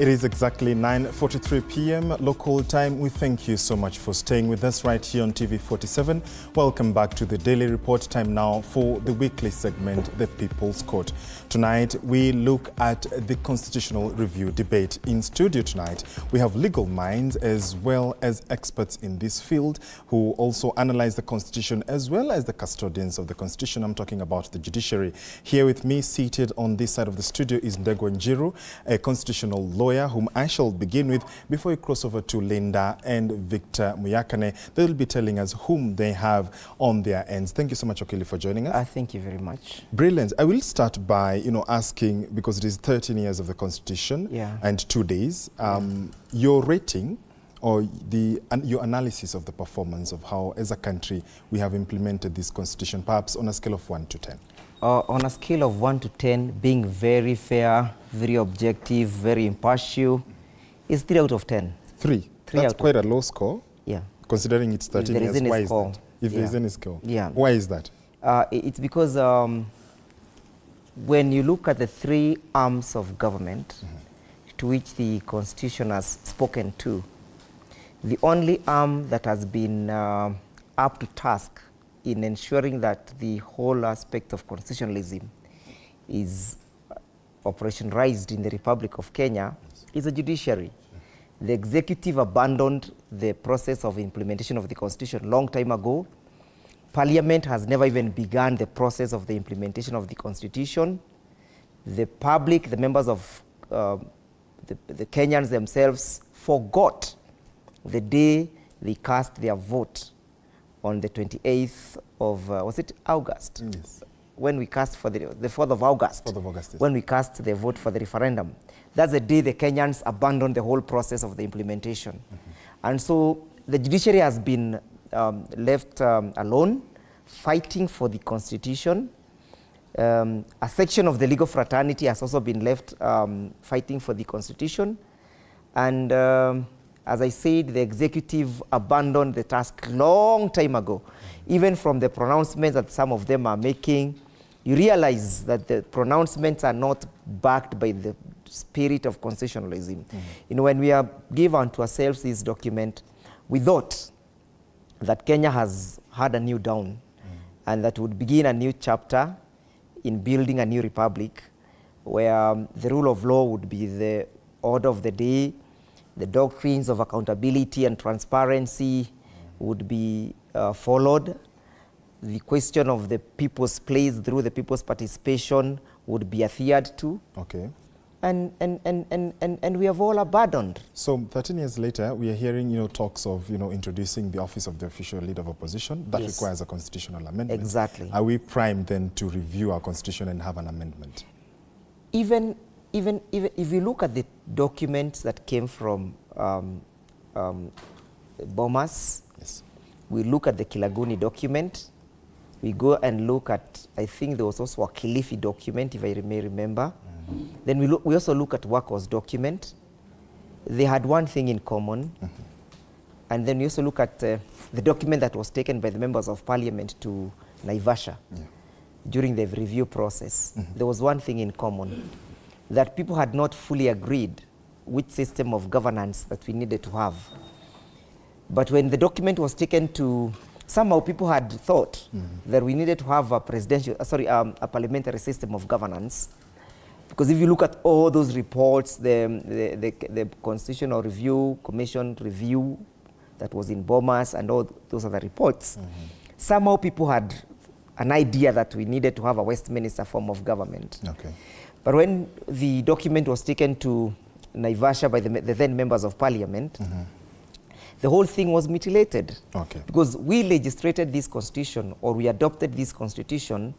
It is exactly 9:43 p.m. local time. We thank you so much for staying with us right here on TV47. Welcome back to the Daily Report. Time now for the weekly segment, The People's Court. Tonight, we look at the constitutional review debate. In studio tonight, we have legal minds as well as experts in this field who also analyze the Constitution as well as the custodians of the Constitution. I'm talking about the judiciary. Here with me, seated on this side of the studio, is Ndegwa Njiru, a constitutional lawyer whom I shall begin with before we cross over to Linda and Victor Muyakane. They will be telling us whom they have on their ends. Thank you so much, Okili, for joining us.
Thank you very much.
Brilliant. I will start by, asking, because it is 13 years of the Constitution and 2 days, your rating or your analysis of the performance of how, as a country, we have implemented this Constitution, perhaps on a scale of 1 to 10.
On a scale of 1 to 10, being very fair, very objective, very impartial, is 3 out of 10.
3? That's quite a low score.
Yeah.
Considering it's 13 years, why is that? If there is any score.
Yeah.
Why is that?
It's because when you look at the 3 arms of government to which the Constitution has spoken to, the only arm that has been up to task in ensuring that the whole aspect of constitutionalism is operationalized in the Republic of Kenya is the judiciary. The executive abandoned the process of implementation of the Constitution long time ago. Parliament has never even begun the process of the implementation of the Constitution. The public, the members of the Kenyans themselves forgot the day they cast their vote on the 28th of, was it August?
Yes.
When we cast for the 4th of August.
4th of August, yes.
When we cast the vote for the referendum. That's the day the Kenyans abandoned the whole process of the implementation. And so the judiciary has been left alone, fighting for the Constitution. A section of the legal fraternity has also been left fighting for the Constitution. And as I said, the executive abandoned the task long time ago. Even from the pronouncements that some of them are making, you realize that the pronouncements are not backed by the spirit of constitutionalism. When we are given to ourselves this document, we thought that Kenya has had a new dawn and that would begin a new chapter in building a new republic where the rule of law would be the order of the day. The doctrines of accountability and transparency would be followed. The question of the people's place through the people's participation would be adhered to.
Okay.
And we have all abandoned.
So 13 years later, we are hearing, talks of, introducing the office of the official leader of opposition. That requires a constitutional amendment.
Exactly.
Are we primed then to review our constitution and have an amendment?
Even if you look at the documents that came from Bomas, we look at the Kilaguni document, we go and look at, I think there was also a Kilifi document, if I may remember. Then we also look at Wako's document. They had one thing in common. And then we also look at the document that was taken by the members of parliament to Naivasha during the review process. There was one thing in common, that people had not fully agreed which system of governance that we needed to have. But when the document was taken to, somehow people had thought that we needed to have a parliamentary system of governance. Because if you look at all those reports, the Constitutional Review, Commission Review that was in Bomas and all those other reports, somehow people had an idea that we needed to have a Westminster form of government.
Okay.
But when the document was taken to Naivasha by the then members of parliament, the whole thing was mutilated.
Okay.
Because we legislated this constitution, or we adopted this constitution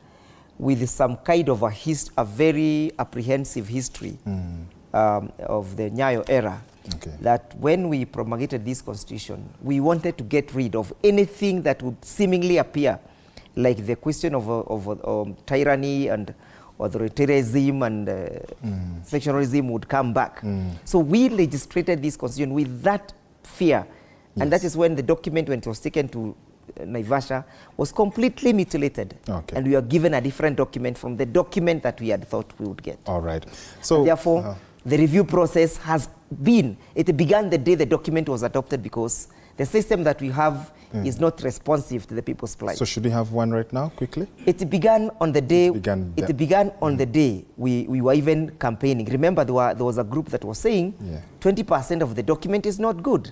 with some kind of a very apprehensive history of the Nyayo era.
Okay.
That when we promulgated this constitution, we wanted to get rid of anything that would seemingly appear like the question of tyranny and authoritarianism and sectionalism would come back. So we legislated this constitution with that fear. And that is when the document, when it was taken to Naivasha, was completely mutilated.
Okay.
And we were given a different document from the document that we had thought we would get.
All right. So
and therefore, the review process has been, it began the day the document was adopted, because the system that we have is not responsive to the people's plight.
So should we have one right now, quickly?
It began on the day. It began on the day we were even campaigning. Remember, there was a group that was saying 20% of the document is not good.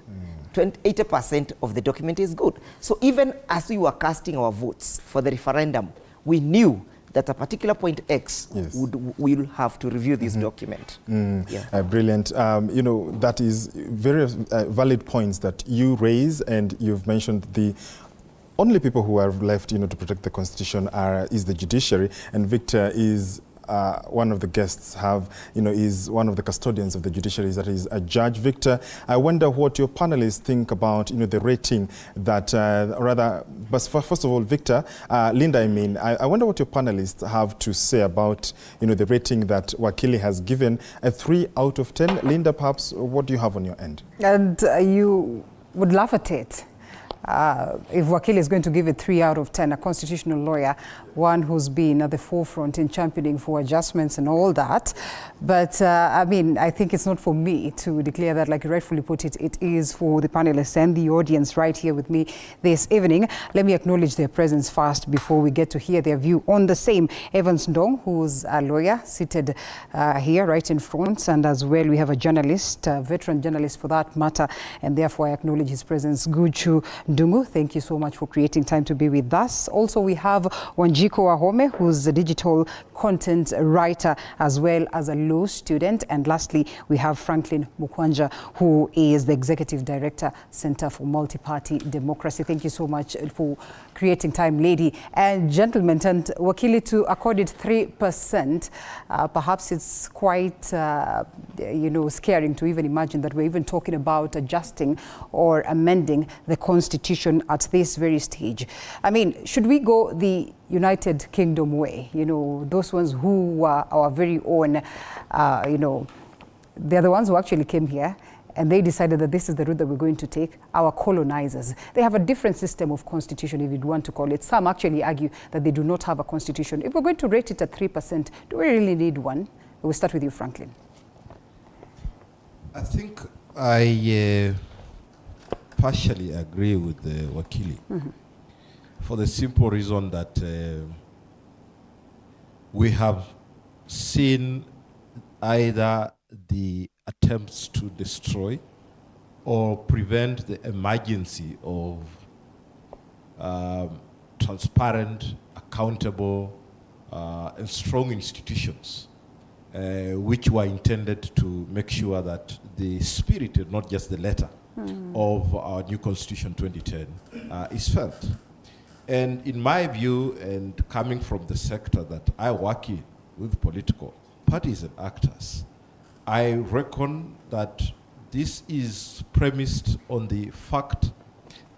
80% of the document is good. So even as we were casting our votes for the referendum, we knew that a particular point X will have to review this document.
Brilliant. You know, that is very valid points that you raise, and you've mentioned the only people who are left, you know, to protect the Constitution is the judiciary, and Victor is one of the guests is one of the custodians of the judiciary, that is a judge. Victor, I wonder what your panelists think about, you know, the rating that, but first of all, Victor, Linda, I wonder what your panelists have to say about, you know, the rating that Wakili has given, a 3 out of 10. Linda, perhaps, what do you have on your end?
And you would laugh at it. If Wakili is going to give it 3 out of 10, a constitutional lawyer, one who's been at the forefront in championing for adjustments and all that. But I mean, I think it's not for me to declare that, like you rightfully put it, it is for the panelists and the audience right here with me this evening. Let me acknowledge their presence first before we get to hear their view on the same. Evans Ndong, who's a lawyer, seated here right in front, and as well we have a journalist, a veteran journalist for that matter, and therefore I acknowledge his presence. Guchu Ndungu, thank you so much for creating time to be with us. Also, we have Wanjiko Wahome, who's a digital content writer as well as a law student. And lastly, we have Franklin Mukwanja, who is the Executive Director, Center for Multi-Party Democracy. Thank you so much for creating time, lady and gentlemen. And Wakili, to accord it 3%, perhaps it's quite, scaring to even imagine that we're even talking about adjusting or amending the Constitution at this very stage. I mean, should we go the United Kingdom way? You know, those ones who are our very own, they're the ones who actually came here and they decided that this is the route that we're going to take. Our colonizers, they have a different system of constitution, if you'd want to call it. Some actually argue that they do not have a constitution. If we're going to rate it at 3%, do we really need one? We'll start with you, Franklin.
I think I partially agree with Wakili, for the simple reason that we have seen either the attempts to destroy or prevent the emergency of transparent, accountable, and strong institutions, which were intended to make sure that the spirit, not just the letter, of our new Constitution 2010 is felt. And in my view, and coming from the sector that I work in with political parties and actors, I reckon that this is premised on the fact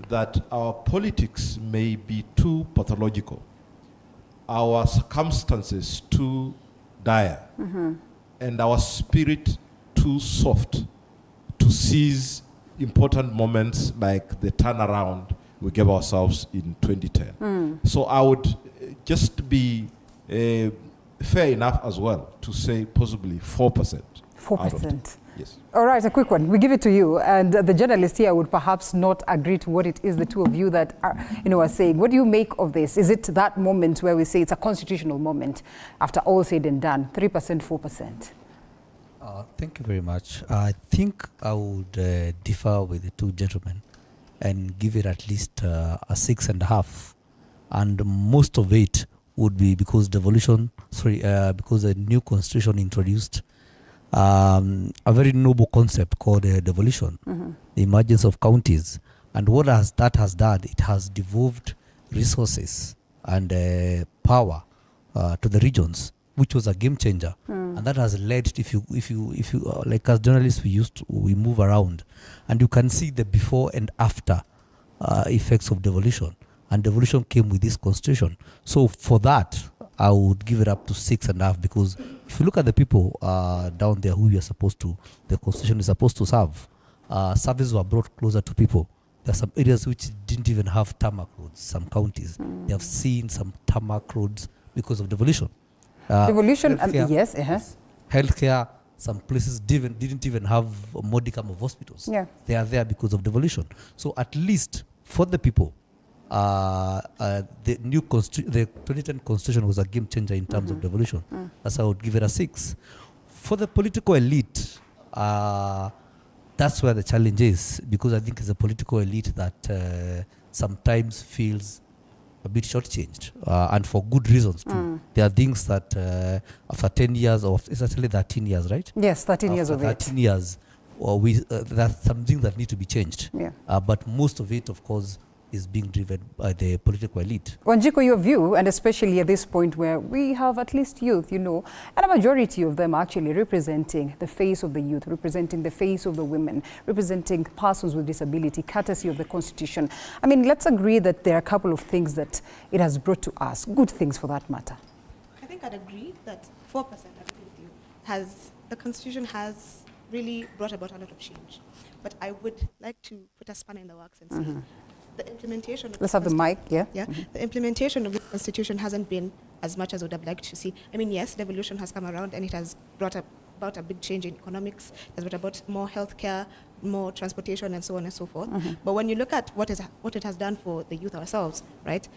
that our politics may be too pathological, our circumstances too dire, and our spirit too soft to seize important moments like the turnaround we gave ourselves in 2010. So I would just be fair enough as well to say possibly 4%.
4%.
Yes.
All right, a quick one. We give it to you. And the journalist here would perhaps not agree to what it is the two of you that are saying. What do you make of this? Is it that moment where we say it's a constitutional moment after all said and done? 3%, 4%?
Thank you very much. I think I would differ with the two gentlemen and give it at least a 6.5. And most of it would be because because the new constitution introduced a very noble concept called devolution, the emergence of counties. And what that has done, it has devolved resources and power to the regions, which was a game changer. And that has led, if you like as journalists, we move around and you can see the before and after effects of devolution. And devolution came with this constitution. So for that, I would give it up to 6.5, because if you look at the people down there who the constitution is supposed to serve, services were brought closer to people. There are some areas which didn't even have tarmac roads, some counties. They have seen some tarmac roads because of devolution.
Devolution, yes.
Healthcare, some places didn't even have a modicum of hospitals.
Yeah.
They are there because of devolution. So at least for the people, the 2010 constitution was a game changer in terms of devolution. That's how I would give it a 6. For the political elite, that's where the challenge is, because I think it's a political elite that sometimes feels a bit shortchanged, and for good reasons too. There are things that after 10 years, or it's actually 13 years, right?
Yes, 13 years of it.
13 years, that's something that need to be changed.
Yeah.
But most of it, of course, is being driven by the political elite.
Wanjiku, your view, and especially at this point where we have at least youth, and a majority of them actually representing the face of the youth, representing the face of the women, representing persons with disability, courtesy of the Constitution. I mean, let's agree that there are a couple of things that it has brought to us, good things for that matter.
I think I'd agree that 4%, I agree with you, the Constitution has really brought about a lot of change. But I would like to put a spanner in the works and say, the implementation of
Let's have the mic, yeah.
The implementation of the Constitution hasn't been as much as I would have liked to see. I mean, yes, devolution has come around and it has brought about a big change in economics. It has brought about more healthcare, more transportation, and so on and so forth. But when you look at what it has done for the youth ourselves, right?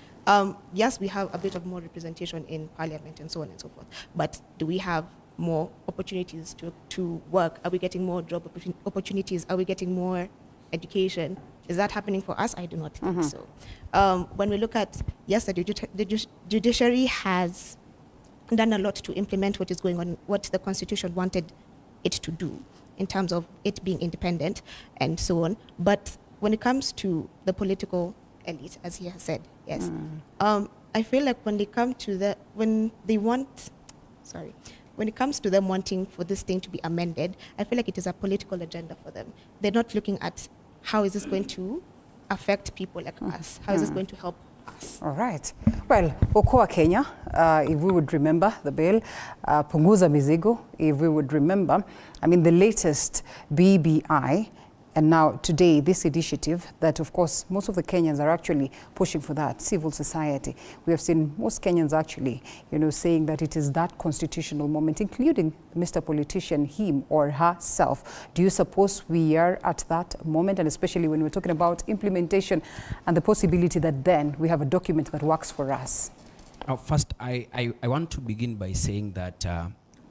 Yes, we have a bit of more representation in Parliament and so on and so forth. But do we have more opportunities to work? Are we getting more job opportunities? Are we getting more education? Is that happening for us? I do not think so. When we look at, yes, the judiciary has done a lot to implement what is going on, what the Constitution wanted it to do in terms of it being independent and so on. But when it comes to the political elite, as he has said, yes, I feel like when it comes to them wanting for this thing to be amended, I feel like it is a political agenda for them. They're not looking at how is this going to affect people like us? How is this going to help us?
All right. Well, Okoa Kenya, if we would remember the bill, Punguza Mizigo, if we would remember, I mean, the latest BBI, and now today, this initiative that, of course, most of the Kenyans are actually pushing for that, civil society. We have seen most Kenyans actually, saying that it is that constitutional moment, including Mr. Politician, him or herself. Do you suppose we are at that moment, and especially when we're talking about implementation and the possibility that then we have a document that works for us?
First, I want to begin by saying that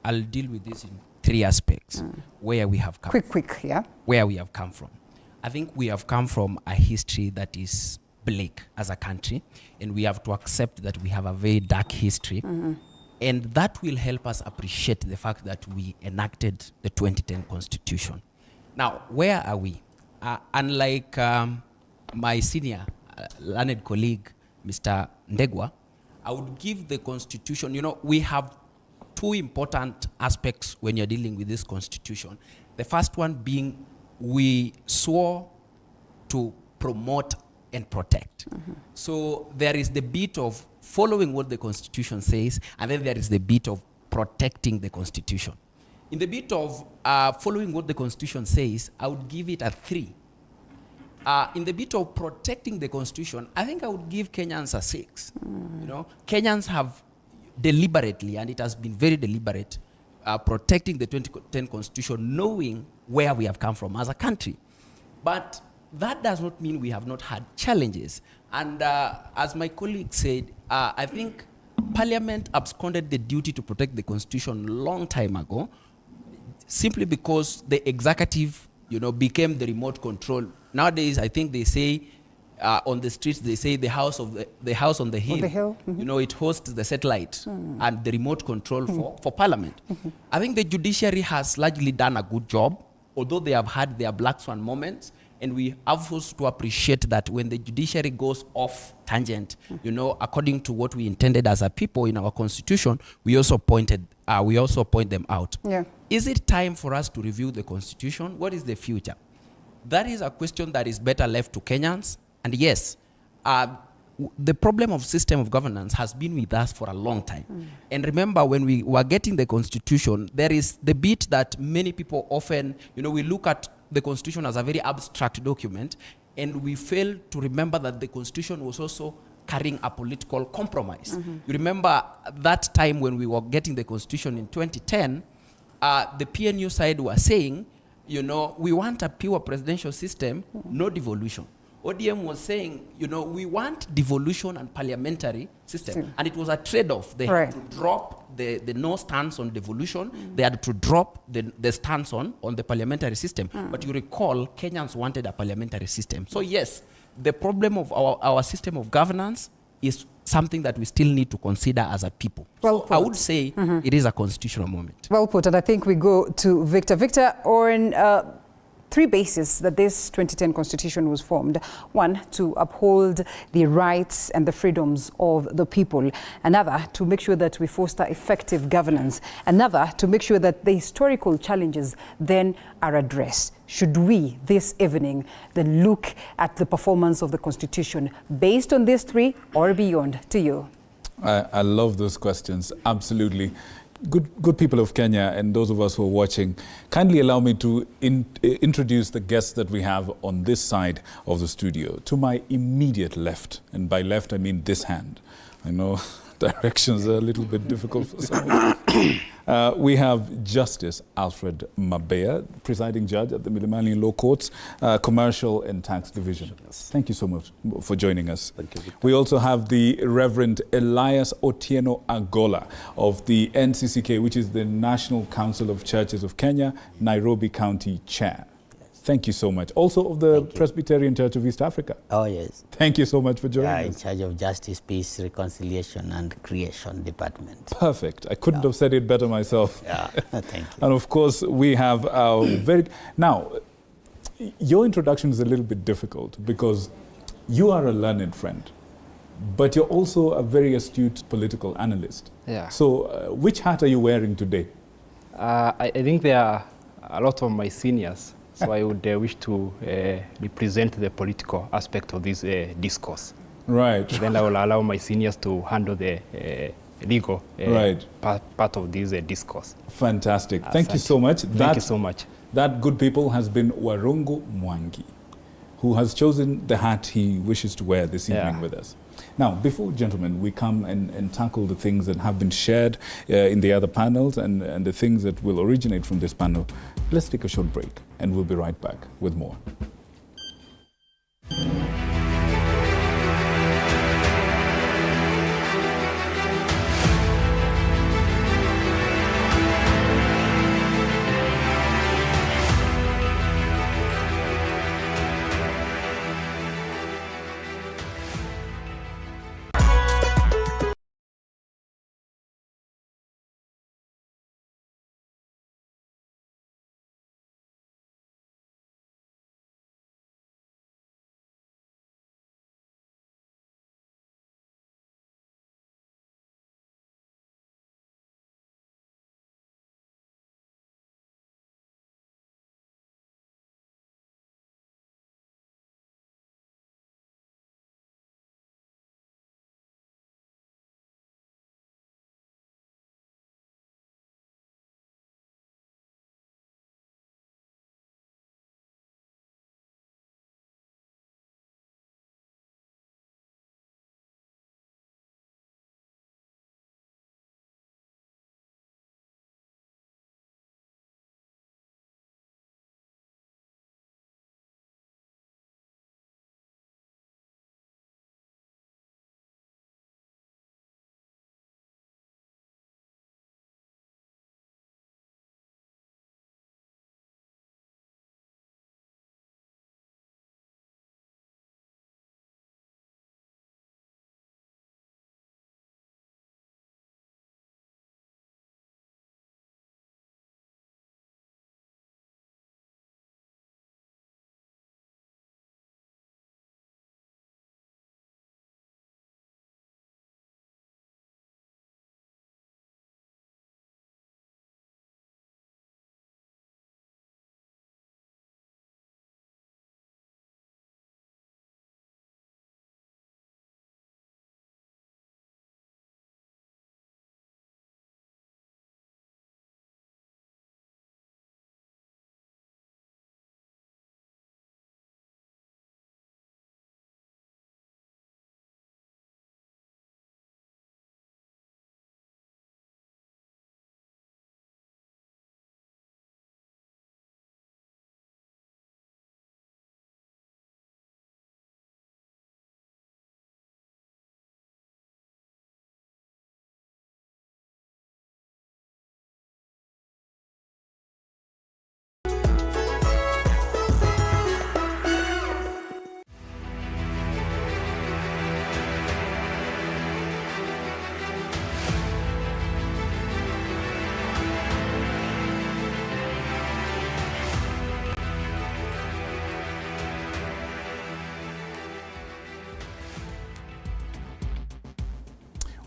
I'll deal with this in 3 aspects where we have come where we have come from. I think we have come from a history that is bleak as a country, and we have to accept that we have a very dark history, and that will help us appreciate the fact that we enacted the 2010 Constitution. Now, where are we? Unlike my senior learned colleague, Mr. Ndegwa, I would give the Constitution, we have 2 important aspects when you're dealing with this Constitution. The first one being we swore to promote and protect. So there is the bit of following what the Constitution says, and then there is the bit of protecting the Constitution. In the bit of following what the Constitution says, I would give it a 3. In the bit of protecting the Constitution, I think I would give Kenyans a 6. Kenyans have deliberately, and it has been very deliberate, protecting the 2010 Constitution, knowing where we have come from as a country. But that does not mean we have not had challenges. And as my colleague said, I think Parliament absconded the duty to protect the Constitution a long time ago, simply because the executive, became the remote control. Nowadays, I think they say, on the streets, they say the house on the hill. It hosts the satellite and the remote control for Parliament. I think the judiciary has largely done a good job, although they have had their black swan moments, and we have also to appreciate that when the judiciary goes off tangent, according to what we intended as a people in our Constitution, we also point them out.
Yeah.
Is it time for us to review the Constitution? What is the future? That is a question that is better left to Kenyans. And yes, the problem of system of governance has been with us for a long time. And remember, when we were getting the Constitution, there is the bit that many people often, we look at the Constitution as a very abstract document, and we fail to remember that the Constitution was also carrying a political compromise. You remember that time when we were getting the Constitution in 2010, the PNU side were saying, you know, we want a pure presidential system, no devolution. ODM was saying, you know, we want devolution and parliamentary system. And it was a trade-off. They had to drop the no stance on devolution. They had to drop the stance on the parliamentary system. But you recall, Kenyans wanted a parliamentary system. So yes, the problem of our system of governance is something that we still need to consider as a people. Well so I would say it is a constitutional moment.
Well put, and I think we go to Victor. Victor, on three bases that this 2010 constitution was formed. One, to uphold the rights and the freedoms of the people. Another, to make sure that we foster effective governance. Another, to make sure that the historical challenges then are addressed. Should we, this evening, then look at the performance of the constitution based on these three or beyond? To you.
I love those questions, absolutely. Good people of Kenya and those of us who are watching, kindly allow me to introduce the guests that we have on this side of the studio. To my immediate left, and by left I mean this hand. I know directions are a little bit difficult for some. We have Justice Alfred Mabea, presiding judge at the Milimani Law Courts, Commercial and Tax Division. Thank you so much for joining us. Thank you. We also have the Reverend Elias Otieno Agola of the NCCK, which is the National Council of Churches of Kenya, Nairobi County Chair. Thank you so much. Also of the Presbyterian Church of East Africa.
Oh, yes.
Thank you so much for joining us.
In charge of Justice, Peace, Reconciliation and Creation Department.
Perfect. I couldn't have said it better myself.
Yeah, thank you.
And of course, we have our Now, your introduction is a little bit difficult because you are a learned friend, but you're also a very astute political analyst.
Yeah.
So which hat are you wearing today?
I think there are a lot of my seniors. So I would wish to represent the political aspect of this discourse.
Right.
Then I will allow my seniors to handle the legal part of this discourse.
Fantastic. Thank you so much.
Thank you so much.
That good people has been Warongo Mwangi, who has chosen the hat he wishes to wear this evening with us. Now, before, gentlemen, we come and tackle the things that have been shared in the other panels and the things that will originate from this panel, let's take a short break and we'll be right back with more.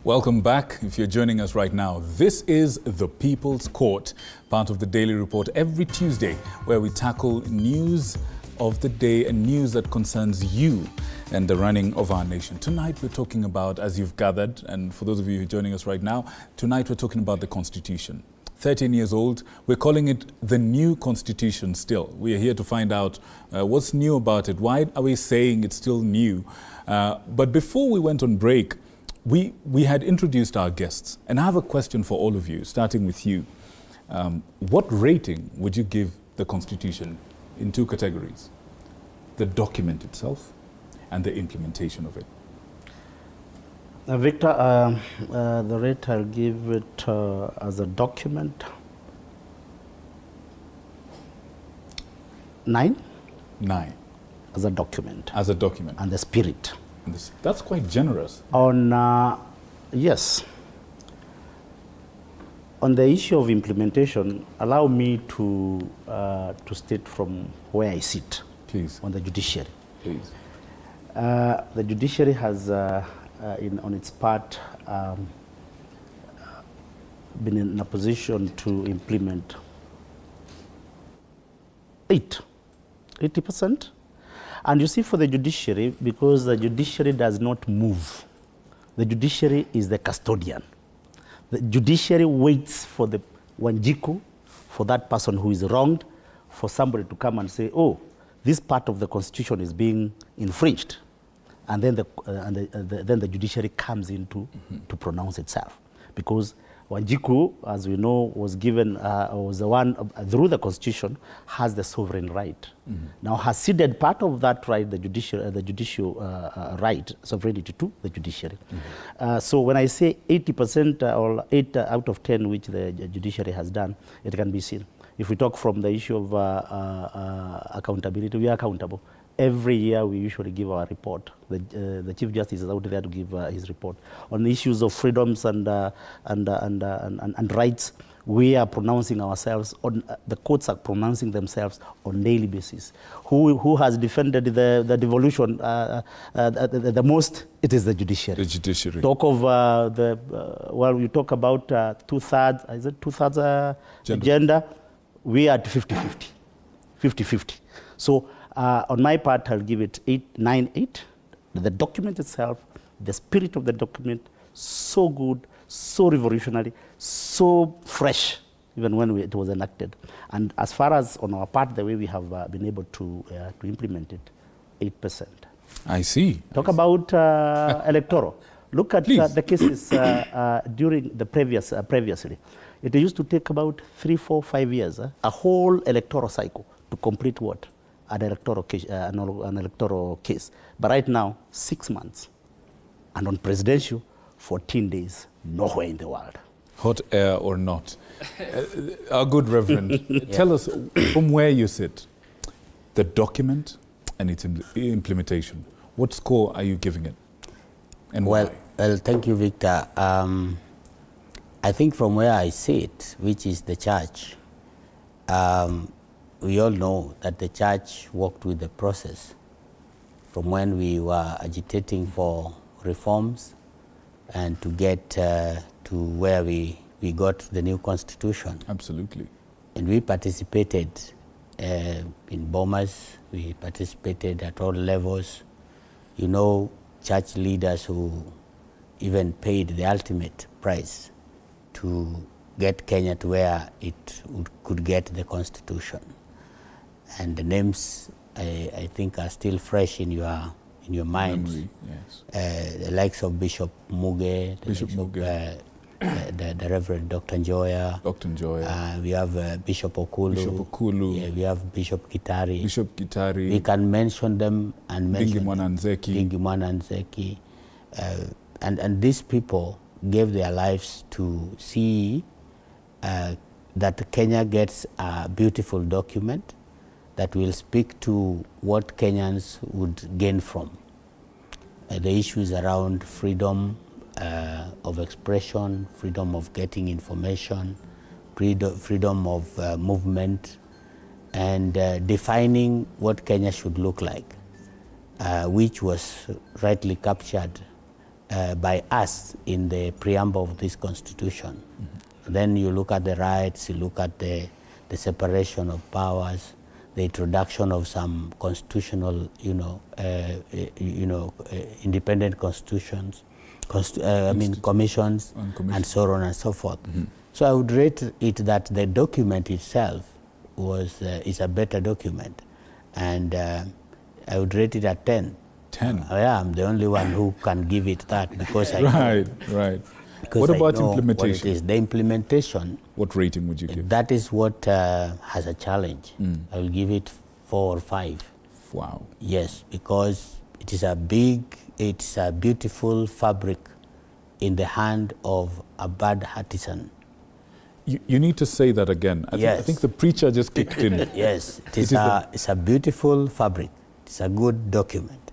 Welcome back. If you're joining us right now, this is The People's Court, part of the Daily Report every Tuesday, where we tackle news of the day and news that concerns you and the running of our nation. Tonight we're talking about, as you've gathered, and for those of you who are joining us right now, tonight we're talking about the Constitution. 13 years old, we're calling it the new Constitution still. We are here to find out what's new about it. Why are we saying it's still new? But before we went on break, we had introduced our guests, and I have a question for all of you, starting with you. What rating would you give the Constitution in two categories? The document itself and the implementation of it.
Victor, the rate I'll give it as a document, 9.
9.
As a document.
As a document.
And the spirit.
That's quite generous.
Yes. On the issue of implementation, allow me to state from where I sit.
Please.
On the judiciary.
Please.
The judiciary has, on its part, been in a position to implement 80%. And you see, for the judiciary, because the judiciary does not move, the judiciary is the custodian. The judiciary waits for the Wanjiku, for that person who is wronged, for somebody to come and say, oh, this part of the Constitution is being infringed. And then the judiciary comes in to pronounce itself. Because Wanjiku, as we know, was given, was the one, through the Constitution, has the sovereign right. Now has ceded part of that right, the judicial right, sovereignty to the judiciary. So when I say 80% or 8 out of 10, which the judiciary has done, it can be seen. If we talk from the issue of accountability, we are accountable. Every year we usually give our report. The Chief Justice is out there to give his report. On the issues of freedoms and rights, we are pronouncing ourselves, the courts are pronouncing themselves on daily basis. Who has defended the devolution the most? It is the judiciary.
The judiciary.
Talk of well, you talk about two-thirds, is it two-thirds gender? We are at 50-50. 50-50. So on my part, I'll give it 8. The document itself, the spirit of the document, so good, so revolutionary, so fresh, even when it was enacted. And as far as on our part, the way we have been able to implement it, 8%.
I see.
Talk about electoral. Look at the cases during the previously. It used to take about 3, 4, 5 years, a whole electoral cycle to complete what? An electoral case. But right now, 6 months. And on presidential, 14 days, nowhere in the world.
Hot air or not. Our good Reverend, tell us from where you sit, the document and its implementation. What score are you giving it? And why?
Well, thank you, Victor. I think from where I sit, which is the church, we all know that the church worked with the process from when we were agitating for reforms and to get to where we got the new constitution.
Absolutely.
And we participated in bombers, we participated at all levels. You know, church leaders who even paid the ultimate price to get Kenya to where it could get the constitution. And the names, I think, are still fresh in your minds.
Memory, yes.
The likes of Bishop Muge, the Reverend Dr. Njoya.
Dr. Njoya.
We have Bishop Okulu.
Bishop Okulu.
Yeah, we have Bishop Gitari.
Bishop Gitari.
We can mention them and mention
Bingi
Mwananzeki. And these people gave their lives to see that Kenya gets a beautiful document that will speak to what Kenyans would gain from. The issues around freedom of expression, freedom of getting information, freedom of movement, and defining what Kenya should look like, which was rightly captured by us in the preamble of this constitution. Then you look at the rights, you look at the separation of powers, the introduction of some constitutional, independent constitutions, commissions, and so on and so forth. So I would rate it that the document itself is a better document, and I would rate it at 10.
10?
Yeah, I'm the only one who can give it that because I
Right.
because
What
I
about
know
implementation?
What it is. The implementation.
What rating would you give?
That is what has a challenge. I will give it 4 or 5.
Wow.
Yes, because it is a beautiful fabric in the hand of a bad artisan.
You need to say that again. I think the preacher just kicked in.
Yes, it's a beautiful fabric. It's a good document,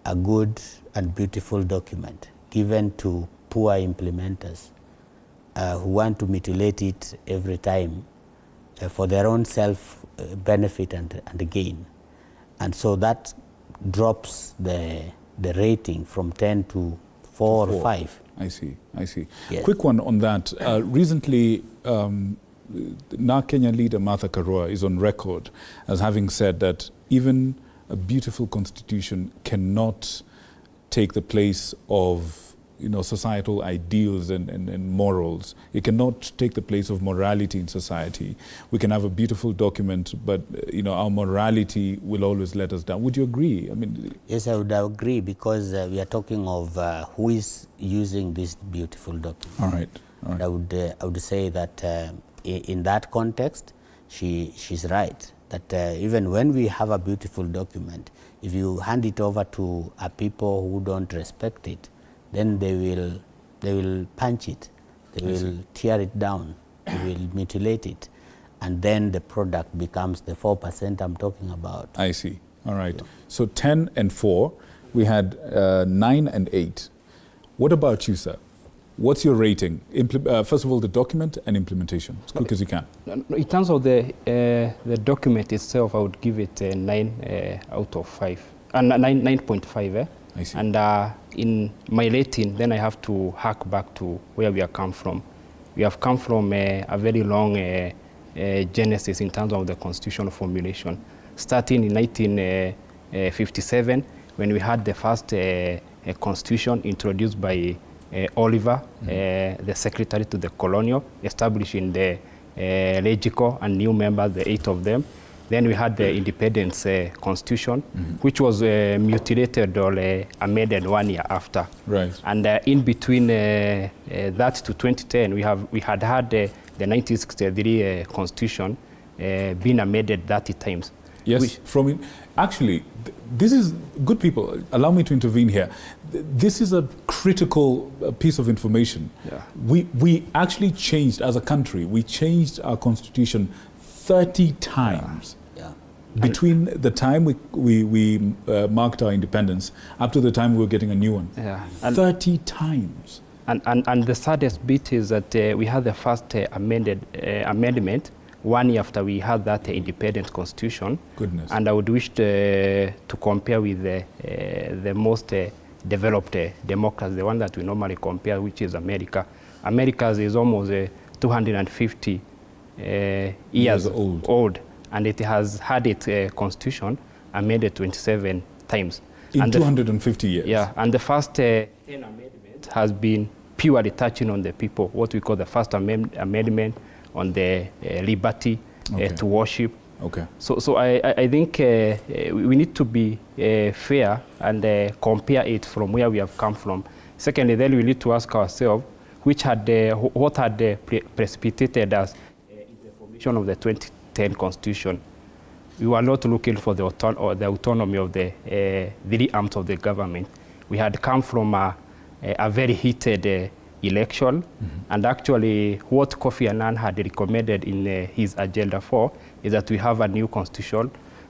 a good and beautiful document given to poor implementers who want to mutilate it every time for their own self-benefit and gain. And so that drops the rating from 10 to 4 or 5.
I see.
Yes.
Quick one on that. Recently, NARC Kenya leader Martha Karua is on record as having said that even a beautiful constitution cannot take the place of societal ideals and morals. It cannot take the place of morality in society. We can have a beautiful document, but our morality will always let us down. Would you agree?
Yes, I would agree, because we are talking of who is using this beautiful document.
All right.
I would say that in that context, she's right. That even when we have a beautiful document, if you hand it over to a people who don't respect it, then they will punch it, they will tear it down, they will mutilate it, and then the product becomes the 4% I'm talking about.
I see. All right. So 10 and 4, we had 9 and 8. What about you, sir? What's your rating? First of all, the document and implementation, as quick as you can.
In terms of the document itself, I would give it a 9 out of 5, 9.5.
I see.
And in my rating, then I have to hark back to where we have come from. We have come from a very long genesis in terms of the constitutional formulation, starting in 1957, when we had the first constitution introduced by Oliver, the secretary to the colonial, establishing the legico and new members, the 8 of them. Then we had the Independence Constitution, which was mutilated or amended 1 year after.
Right.
And in between that to 2010, we had the 1963 Constitution being amended 30 times.
Yes, actually, this is, good people, allow me to intervene here. This is a critical piece of information.
Yeah.
We actually changed, as a country, we changed our constitution 30 times.
Yeah.
Between the time we marked our independence up to the time we were getting a new one.
Yeah.
30 times.
And the saddest bit is that we had the first amendment 1 year after we had that independent constitution.
Goodness.
And I would wish to compare with the most developed democracy, the one that we normally compare, which is America. America's is almost 250 years old, and it has had its constitution amended 27 times.
In 250 years?
Yeah, and the first 10 amendment has been purely touching on the people, what we call the first amendment on the liberty to worship.
Okay.
So I think we need to be fair and compare it from where we have come from. Secondly, then we need to ask ourselves what had precipitated us in the formation of the 2010 Constitution. We were not looking for the autonomy of the 3 arms of the government. We had come from a very heated election, and actually what Kofi Annan had recommended in his Agenda 4 is that we have a new constitution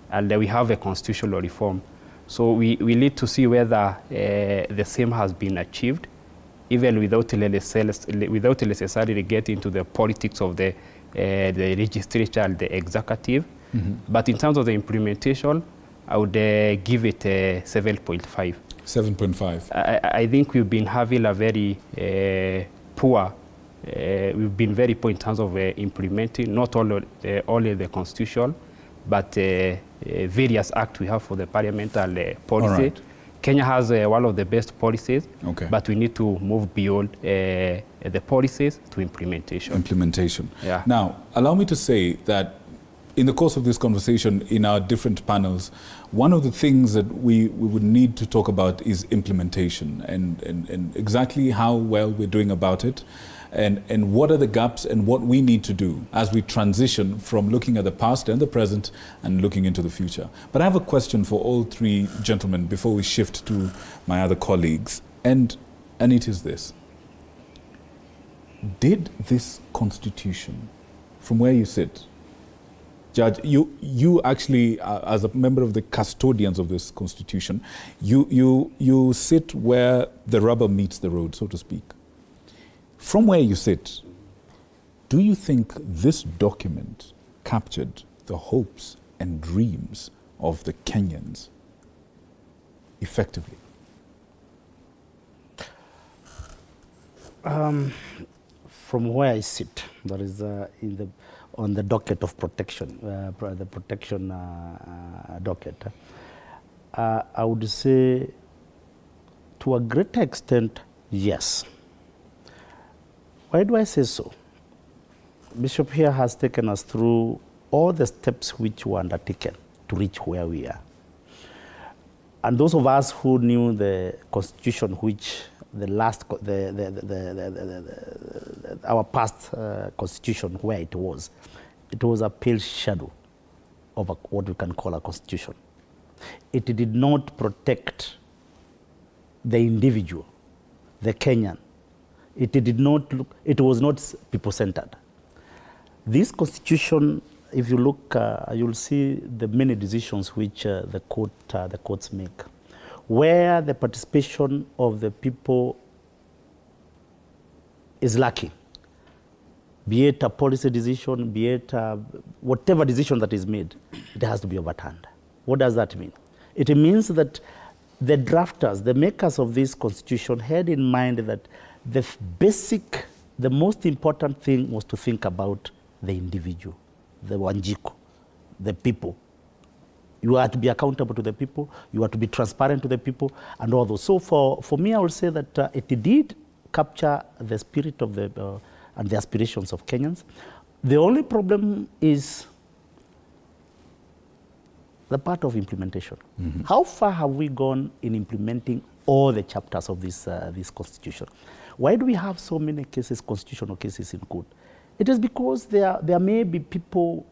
and we have a constitutional reform. So we need to see whether the same has been achieved, even without necessarily getting into the politics of the legislature and the executive. But in terms of the implementation, I would give it a 7.5.
7.5.
I think we've been having a very poor, we've been very poor in terms of implementing not only the constitution, but various acts we have for the parliamental policy.
All right.
Kenya has one of the best policies,
Okay.
but we need to move beyond the policies to implementation.
Implementation.
Yeah.
Now, allow me to say that in the course of this conversation, in our different panels, one of the things that we would need to talk about is implementation and exactly how well we're doing about it, and what are the gaps and what we need to do as we transition from looking at the past and the present and looking into the future. But I have a question for all three gentlemen before we shift to my other colleagues, and it is this. Did this constitution, from where you sit, Judge, you actually, as a member of the custodians of this constitution, you sit where the rubber meets the road, so to speak. From where you sit, do you think this document captured the hopes and dreams of the Kenyans effectively?
From where I sit, that is on the docket of protection, the protection docket, I would say to a greater extent, yes. Why do I say so? Bishop here has taken us through all the steps which were undertaken to reach where we are. And those of us who knew the constitution, which our past constitution, where it was a pale shadow of what we can call a constitution. It did not protect the individual, the Kenyan. It was not people-centered. This constitution, if you look, you'll see the many decisions which the courts make, where the participation of the people is lacking, be it a policy decision, be it whatever decision that is made, it has to be overturned. What does that mean? It means that the drafters, the makers of this constitution had in mind that the most important thing was to think about the individual, the Wanjiku, the people. You are to be accountable to the people, you are to be transparent to the people, and all those. So for me, I would say that it did capture the spirit of and the aspirations of Kenyans. The only problem is the part of implementation. Mm-hmm. How far have we gone in implementing all the chapters of this constitution? Why do we have so many cases, constitutional cases in court? It is because there may be people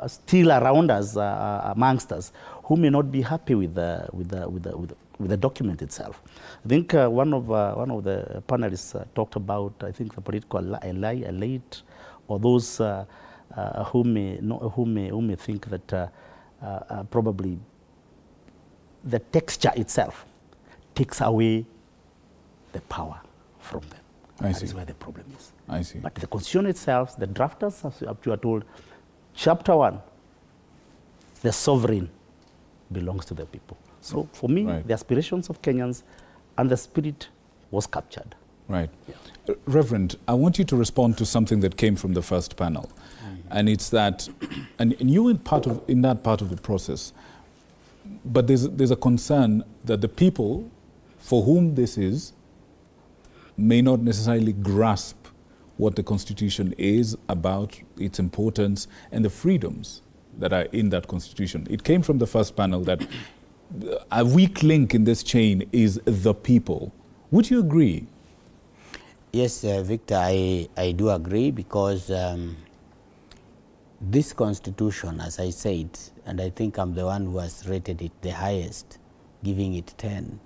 still around us, amongst us, who may not be happy with the document itself. I think one of the panelists talked about, I think, the political elite, or those who may think that probably the texture itself takes away the power from them. That is where the problem is.
I see.
But the constitution itself, the drafters, as you are told, chapter 1, the sovereign belongs to the people. So for me, the aspirations of Kenyans and the spirit was captured.
Right. Yeah. Reverend, I want you to respond to something that came from the first panel. And it's that, and you in that part of the process, but there's a concern that the people for whom this is may not necessarily grasp what the Constitution is about, its importance, and the freedoms that are in that Constitution. It came from the first panel that a weak link in this chain is the people. Would you agree?
Yes, Victor, I do agree, because this Constitution, as I said, and I think I'm the one who has rated it the highest, giving it 10,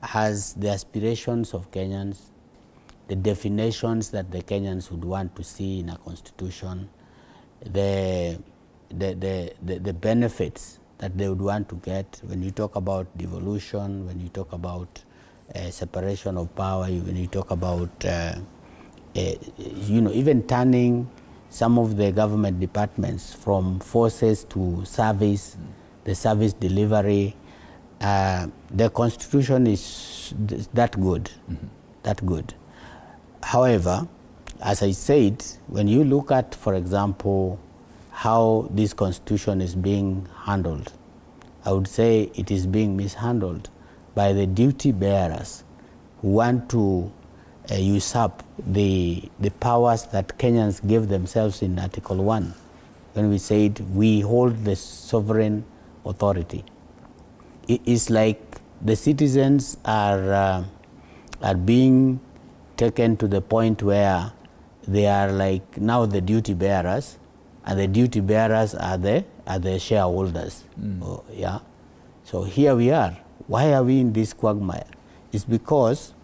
has the aspirations of Kenyans, the definitions that the Kenyans would want to see in a constitution, the benefits that they would want to get. When you talk about devolution, when you talk about separation of power, when you talk about even turning some of the government departments from forces to service, the service delivery, The constitution is that good, that good. However, as I said, when you look at, for example, how this constitution is being handled, I would say it is being mishandled by the duty bearers who want to usurp the powers that Kenyans gave themselves in Article 1, when we said we hold the sovereign authority. It is like the citizens are being taken to the point where they are like now the duty bearers, and the duty bearers are the shareholders. Yeah. So here we are. Why are we in this quagmire? It's because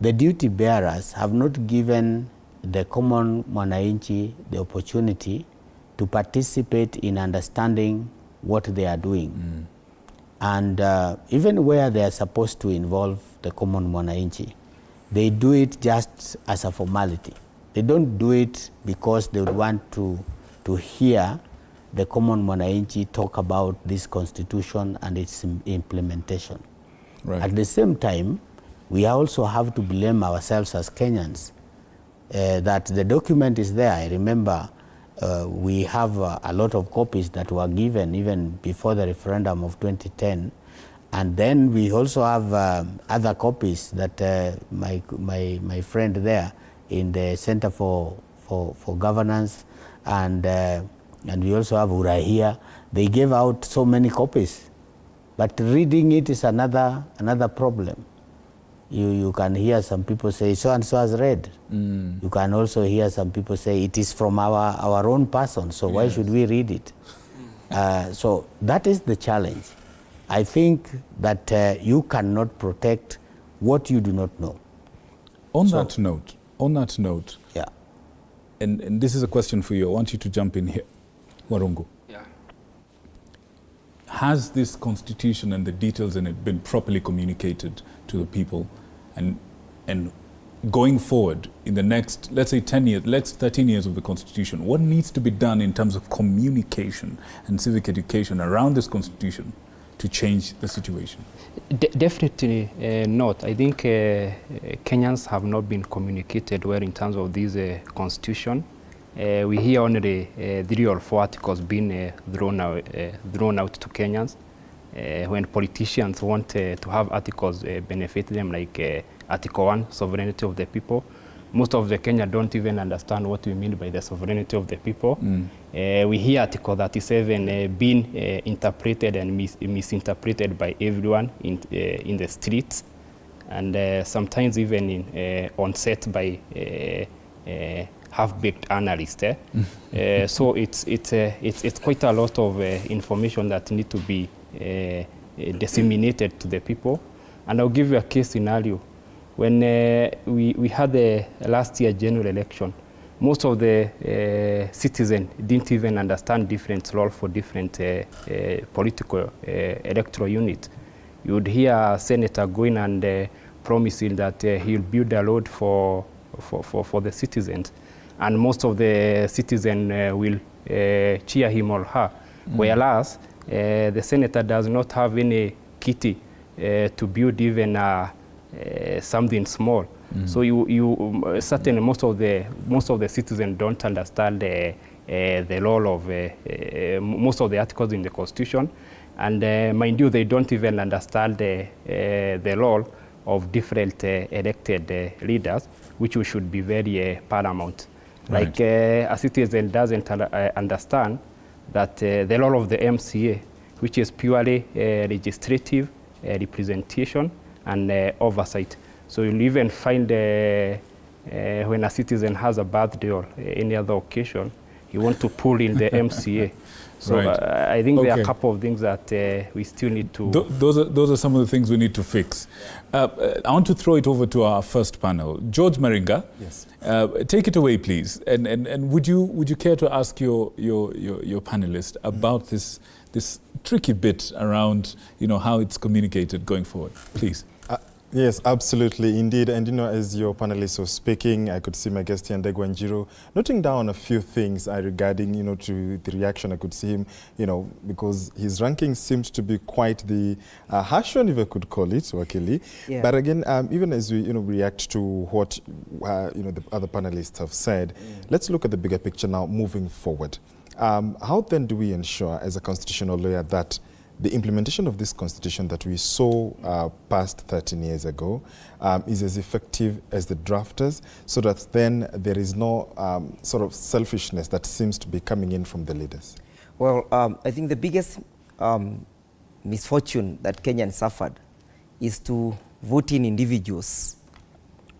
the duty bearers have not given the common mwananchi the opportunity to participate in understanding what they are doing. And even where they are supposed to involve the common mwananchi, they do it just as a formality. They don't do it because they would want to hear the common mwananchi talk about this constitution and its implementation.
Right.
At the same time, we also have to blame ourselves as Kenyans that the document is there. I remember we have a lot of copies that were given even before the referendum of 2010. And then we also have other copies that my friend there in the Center for Governance and we also have Urahia. They gave out so many copies, but reading it is another problem. You can hear some people say so and so has read. You can also hear some people say it is from our own person, so why should we read it? So that is the challenge. I think that you cannot protect what you do not know.
On that note,
yeah.
And this is a question for you. I want you to jump in here, Warungu.
Yeah.
Has this constitution and the details in it been properly communicated to the people? And going forward in the next, let's say 10 years, next 13 years of the constitution, what needs to be done in terms of communication and civic education around this constitution to change the situation?
Definitely not. I think Kenyans have not been communicated well in terms of this constitution. We hear only 3 or 4 articles being thrown out to Kenyans. When politicians want to have articles benefit them, like Article 1, sovereignty of the people, most of the Kenya don't even understand what we mean by the sovereignty of the people. We hear Article 37 being interpreted and misinterpreted by everyone in the streets, and sometimes even on set by half-baked analysts. So it's quite a lot of information that need to be disseminated to the people. And I'll give you a case scenario. When we had the last year general election, most of the citizens didn't even understand different roles for different political electoral units. You would hear a senator going and promising that he'll build a road for the citizens, and most of the citizens will cheer him or her, whereas the senator does not have any kitty to build even something small. So you certainly most of the citizens don't understand the role of most of the articles in the Constitution, and mind you, they don't even understand the role of different elected leaders, which should be very paramount.
Right.
Like a citizen doesn't understand that the role of the MCA, which is purely legislative representation and oversight. So you'll even find when a citizen has a birthday or any other occasion, you want to pull in the MCA. So
Right.
I think there are a couple of things that we still need to...
Those are some of the things we need to fix. I want to throw it over to our first panel. George Maringa,
yes.
Take it away, please. And would you care to ask your panelist about this tricky bit around how it's communicated going forward, please?
Yes, absolutely, indeed. And, as your panelists were speaking, I could see my guest here, Ndegwa Njiru, noting down a few things regarding, to the reaction. I could see him, because his ranking seemed to be quite the harsh one, if I could call it, Wakili.
Yeah.
But again, even as we, react to what, the other panelists have said, let's look at the bigger picture now, moving forward. How then do we ensure, as a constitutional lawyer, that the implementation of this constitution that we saw passed 13 years ago is as effective as the drafters, so that then there is no sort of selfishness that seems to be coming in from the leaders?
Well, I think the biggest misfortune that Kenyans suffered is to vote in individuals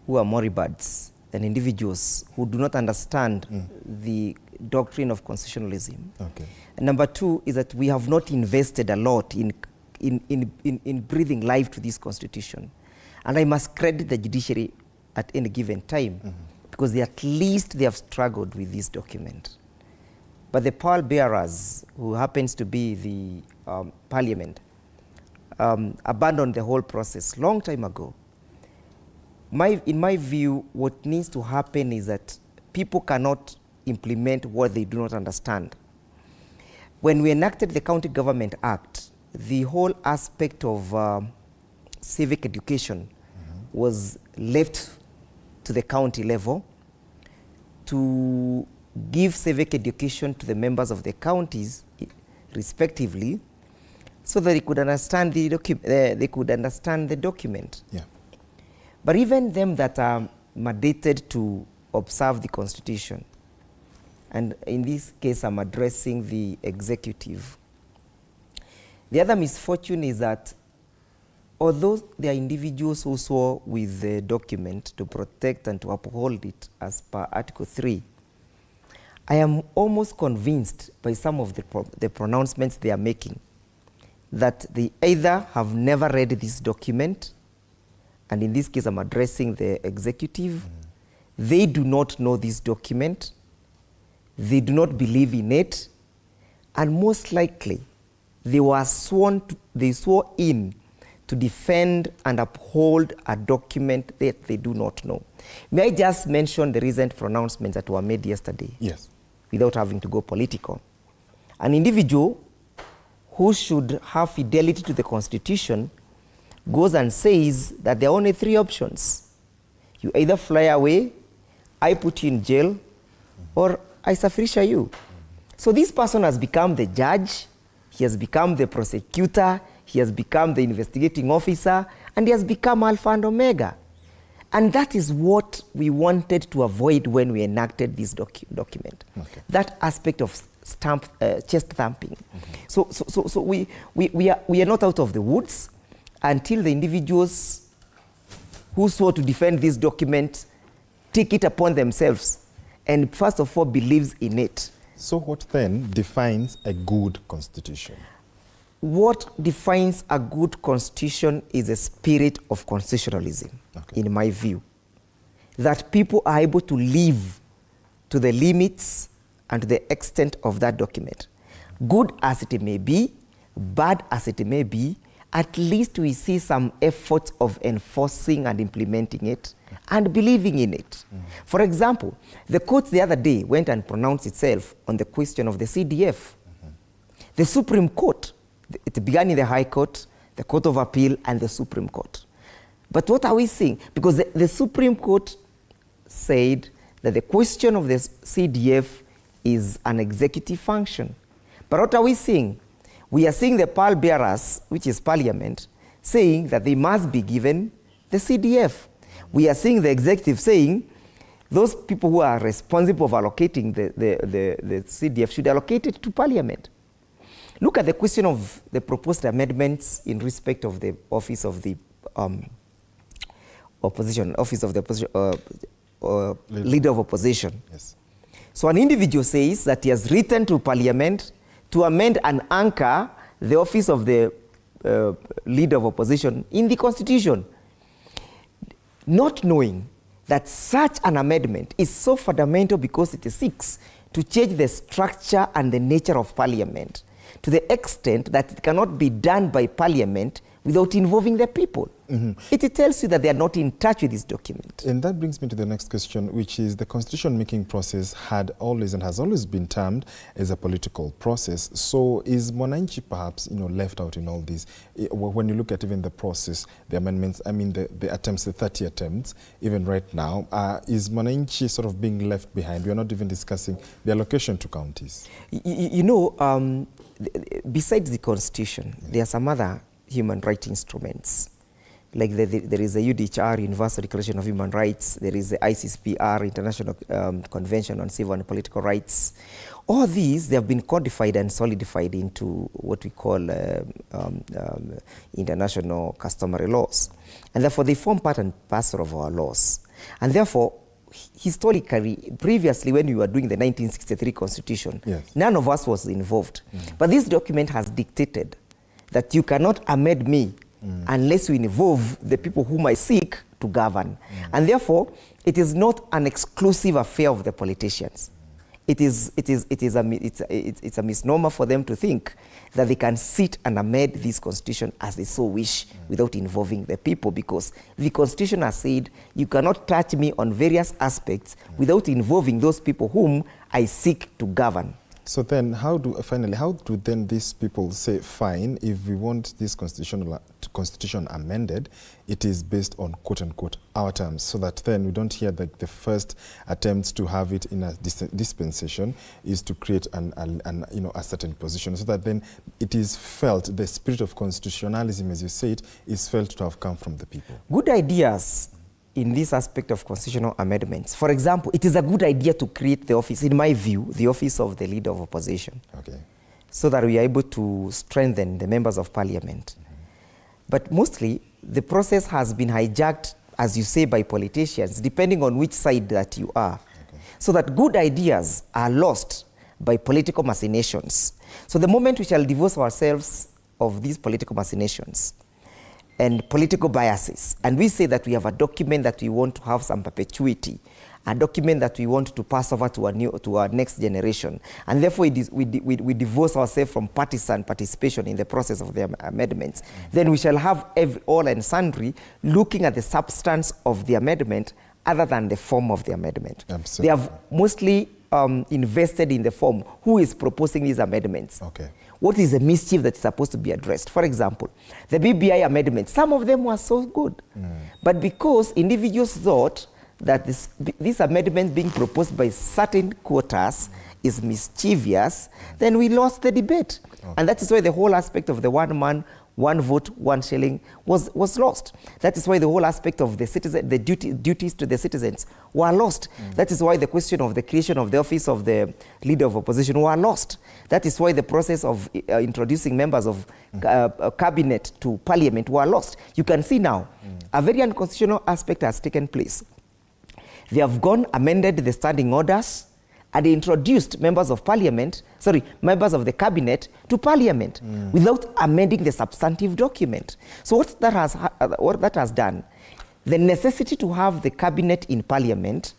who are moribunds and individuals who do not understand the doctrine of constitutionalism.
Okay.
And number two is that we have not invested a lot in breathing life to this constitution. And I must credit the judiciary at any given time, because at least they have struggled with this document. But the pallbearers, who happens to be the parliament, abandoned the whole process long time ago. In my view, what needs to happen is that people cannot implement what they do not understand. When we enacted the County Government Act, the whole aspect of civic education was left to the county level to give civic education to the members of the counties respectively, so that they could understand the document.
Yeah.
But even them that are mandated to observe the constitution, and in this case I'm addressing the executive. The other misfortune is that although there are individuals who swore with the document to protect and to uphold it as per Article 3, I am almost convinced by some of the pronouncements they are making that they either have never read this document, and in this case I'm addressing the executive, they do not know this document, they do not believe in it, and most likely they swore in to defend and uphold a document that they do not know. May I just mention the recent pronouncements that were made yesterday?
Yes.
Without having to go political. An individual who should have fidelity to the Constitution goes and says that there are only three options. You either fly away, I put you in jail, or I safirisha you. So this person has become the judge, he has become the prosecutor, he has become the investigating officer, and he has become Alpha and Omega. And that is what we wanted to avoid when we enacted this document. Okay. That aspect of chest thumping. So we are not out of the woods until the individuals who swore to defend this document take it upon themselves and first of all believes in it.
So what then defines a good constitution?
What defines a good constitution is a spirit of constitutionalism, in my view. That people are able to live to the limits and to the extent of that document. Good as it may be, bad as it may be, at least we see some efforts of enforcing and implementing it and believing in it. For example, the court the other day went and pronounced itself on the question of the CDF. The Supreme Court, it began in the High Court, the Court of Appeal, and the Supreme Court. But what are we seeing? Because the Supreme Court said that the question of the CDF is an executive function. But what are we seeing? We are seeing the pallbearers, which is Parliament, saying that they must be given the CDF. We are seeing the executive saying those people who are responsible for allocating the CDF should allocate it to Parliament. Look at the question of the proposed amendments in respect of the office of the opposition, leader of opposition.
Yes.
So an individual says that he has written to Parliament to amend and anchor the office of the leader of opposition in the Constitution, not knowing that such an amendment is so fundamental because it seeks to change the structure and the nature of Parliament to the extent that it cannot be done by Parliament without involving the people. It tells you that they are not in touch with this document.
And that brings me to the next question, which is the constitution-making process had always and has always been termed as a political process. So is Mwananchi perhaps, left out in all this? When you look at even the process, the amendments, I mean the attempts, the 30 attempts, even right now, is Mwananchi sort of being left behind? We are not even discussing the allocation to counties.
Besides the constitution, there are some other human rights instruments. Like there is a UDHR, Universal Declaration of Human Rights. There is the ICCPR, International Convention on Civil and Political Rights. All these, they have been codified and solidified into what we call international customary laws. And therefore, they form part and parcel of our laws. And therefore, historically, previously when we were doing the 1963 Constitution, none of us was involved. But this document has dictated that you cannot amend me unless you involve the people whom I seek to govern. And therefore, it is not an exclusive affair of the politicians. It's a misnomer for them to think that they can sit and amend this constitution as they so wish without involving the people, because the constitution has said you cannot touch me on various aspects without involving those people whom I seek to govern.
So then how do then these people say, fine, if we want this constitution amended, it is based on quote unquote our terms, so that then we don't hear that the first attempts to have it in a dispensation is to create a certain position, so that then it is felt, the spirit of constitutionalism, as you say it, is felt to have come from the people.
Good ideas in this aspect of constitutional amendments. For example, it is a good idea to create the office, in my view, the office of the leader of opposition.
Okay.
So that we are able to strengthen the members of parliament. But mostly, the process has been hijacked, as you say, by politicians, depending on which side that you are. Okay. So that good ideas are lost by political machinations. So the moment we shall divorce ourselves of these political machinations and political biases, and we say that we have a document that we want to have some perpetuity, a document that we want to pass over to our next generation, and therefore we divorce ourselves from partisan participation in the process of the amendments, then we shall have all and sundry looking at the substance of the amendment other than the form of the amendment.
Absolutely.
They have mostly invested in the form. Who is proposing these amendments?
Okay.
What is the mischief that is supposed to be addressed? For example, the BBI amendments, some of them were so good. But because individuals thought that this amendment being proposed by certain quotas is mischievous, then we lost the debate. Okay. And that is why the whole aspect of the one man, one vote, one shilling was lost. That is why the whole aspect of the citizen, the duties to the citizens were lost. That is why the question of the creation of the office of the leader of opposition were lost. That is why the process of introducing members of cabinet to parliament were lost. You can see now, a very unconstitutional aspect has taken place. They have gone, amended the standing orders, and they introduced members of the cabinet to parliament without amending the substantive document. So what that has done, the necessity to have the cabinet in parliament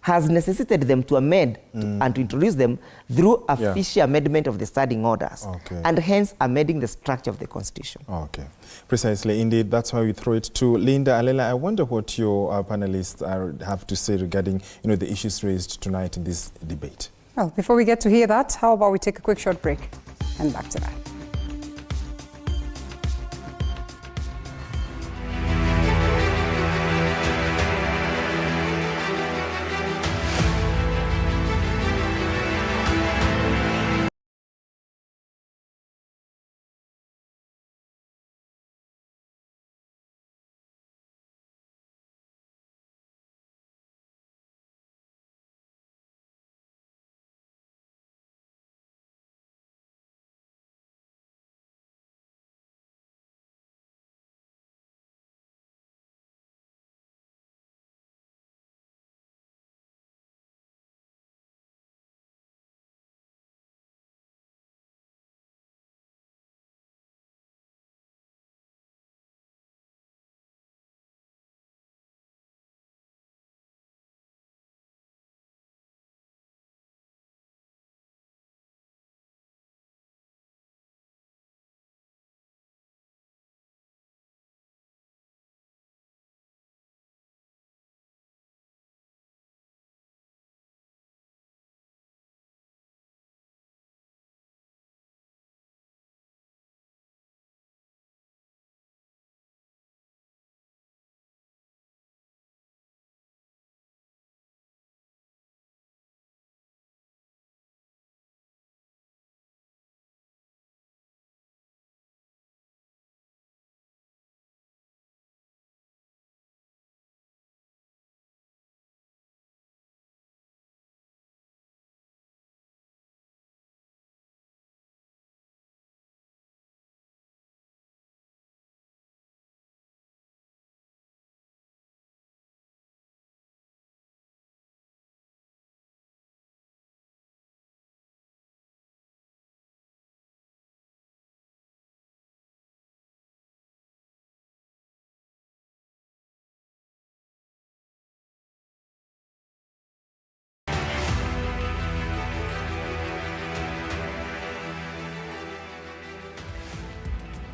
has necessitated them to amend and to introduce them through official amendment of the standing orders, and hence amending the structure of the constitution.
Okay, precisely. Indeed, that's why we throw it to Linda Alela. I wonder what your panelists have to say regarding the issues raised tonight in this debate.
Well, before we get to hear that, how about we take a quick short break and back to that.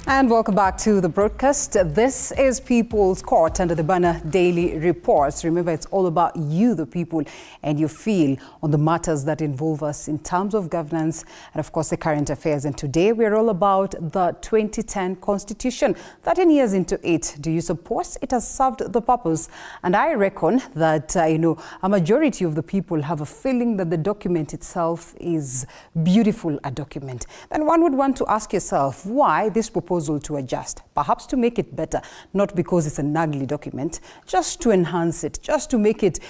And welcome back to the broadcast. This is People's Court under the banner Daily Reports. Remember, it's all about you, the people, and your feel on the matters that involve us in terms of governance and, of course, the current affairs. And today, we're all about the 2010 Constitution. 13 years into it, do you support it has served the purpose? And I reckon that, a majority of the people have a feeling that the document itself is beautiful, a document. Then one would want to ask yourself, why this proposal to adjust, perhaps to make it better, not because it's an ugly document, just to enhance it, just to make it,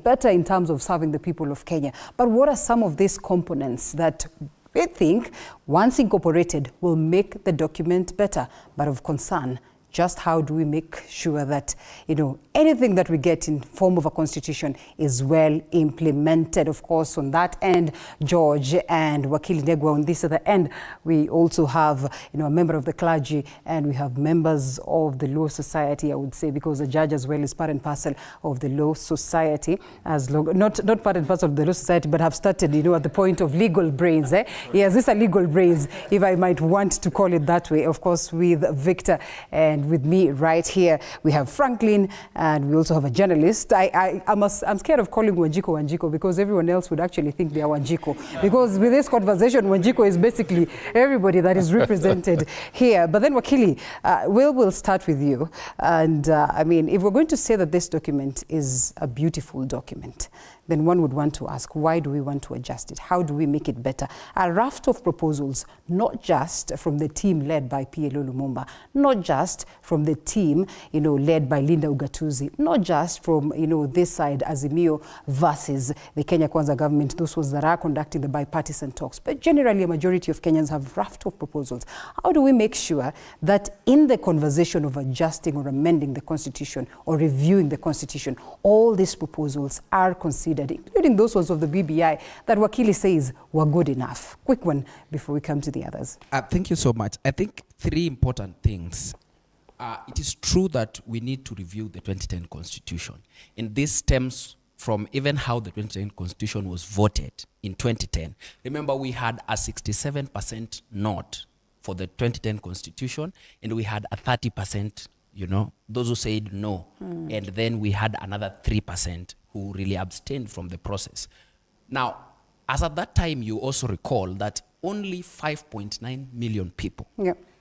better in terms of serving the people of Kenya. But what are some of these components that we think, once incorporated, will make the document better, but of concern? Just how do we make sure that, anything that we get in form of a constitution is well implemented? Of course, on that end, George and Wakili Ndegwa, on this other end, we also have, a member of the clergy, and we have members of the Law Society, I would say, because the judge as well is part and parcel of the Law Society, not part and parcel of the Law Society, but have started, at the point of legal brains. Yes, these are legal brains, if I might want to call it that way. Of course, with Victor and with me right here, we have Franklin, and we also have a journalist. I'm scared of calling Wanjiko because everyone else would actually think they are Wanjiko. Because with this conversation, Wanjiko is basically everybody that is represented here. But then, Wakili, we'll start with you. And if we're going to say that this document is a beautiful document, then one would want to ask, why do we want to adjust it? How do we make it better? A raft of proposals, not just from the team led by PLO Lumumba, not just from the team, led by Linda Ugatuzi, not just from, this side, Azimio versus the Kenya Kwanza government, those ones that are conducting the bipartisan talks, but generally a majority of Kenyans have raft of proposals. How do we make sure that in the conversation of adjusting or amending the Constitution or reviewing the Constitution, all these proposals are considered, including those ones of the BBI that Wakili says were good enough? Quick one before we come to the others.
Thank you so much. I think three important things. It is true that we need to review the 2010 Constitution. And this stems from even how the 2010 Constitution was voted in 2010. Remember, we had a 67% not for the 2010 Constitution, and we had a 30%, those who said no. And then we had another 3% who really abstained from the process. Now, as at that time, you also recall that only 5.9 million people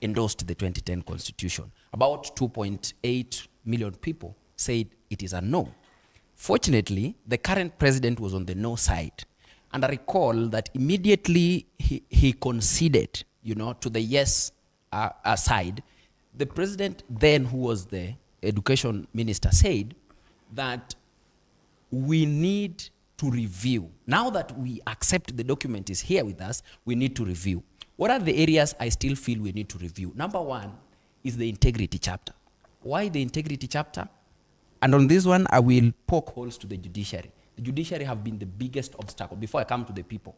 endorsed the 2010 Constitution. About 2.8 million people said it is a no. Fortunately, the current president was on the no side. And I recall that immediately he conceded, to the yes side. The president then, who was the education minister, said that we need to review. Now that we accept the document is here with us, we need to review. What are the areas I still feel we need to review? Number one is the integrity chapter. Why the integrity chapter? And on this one, I will poke holes to the judiciary. The judiciary have been the biggest obstacle before I come to the people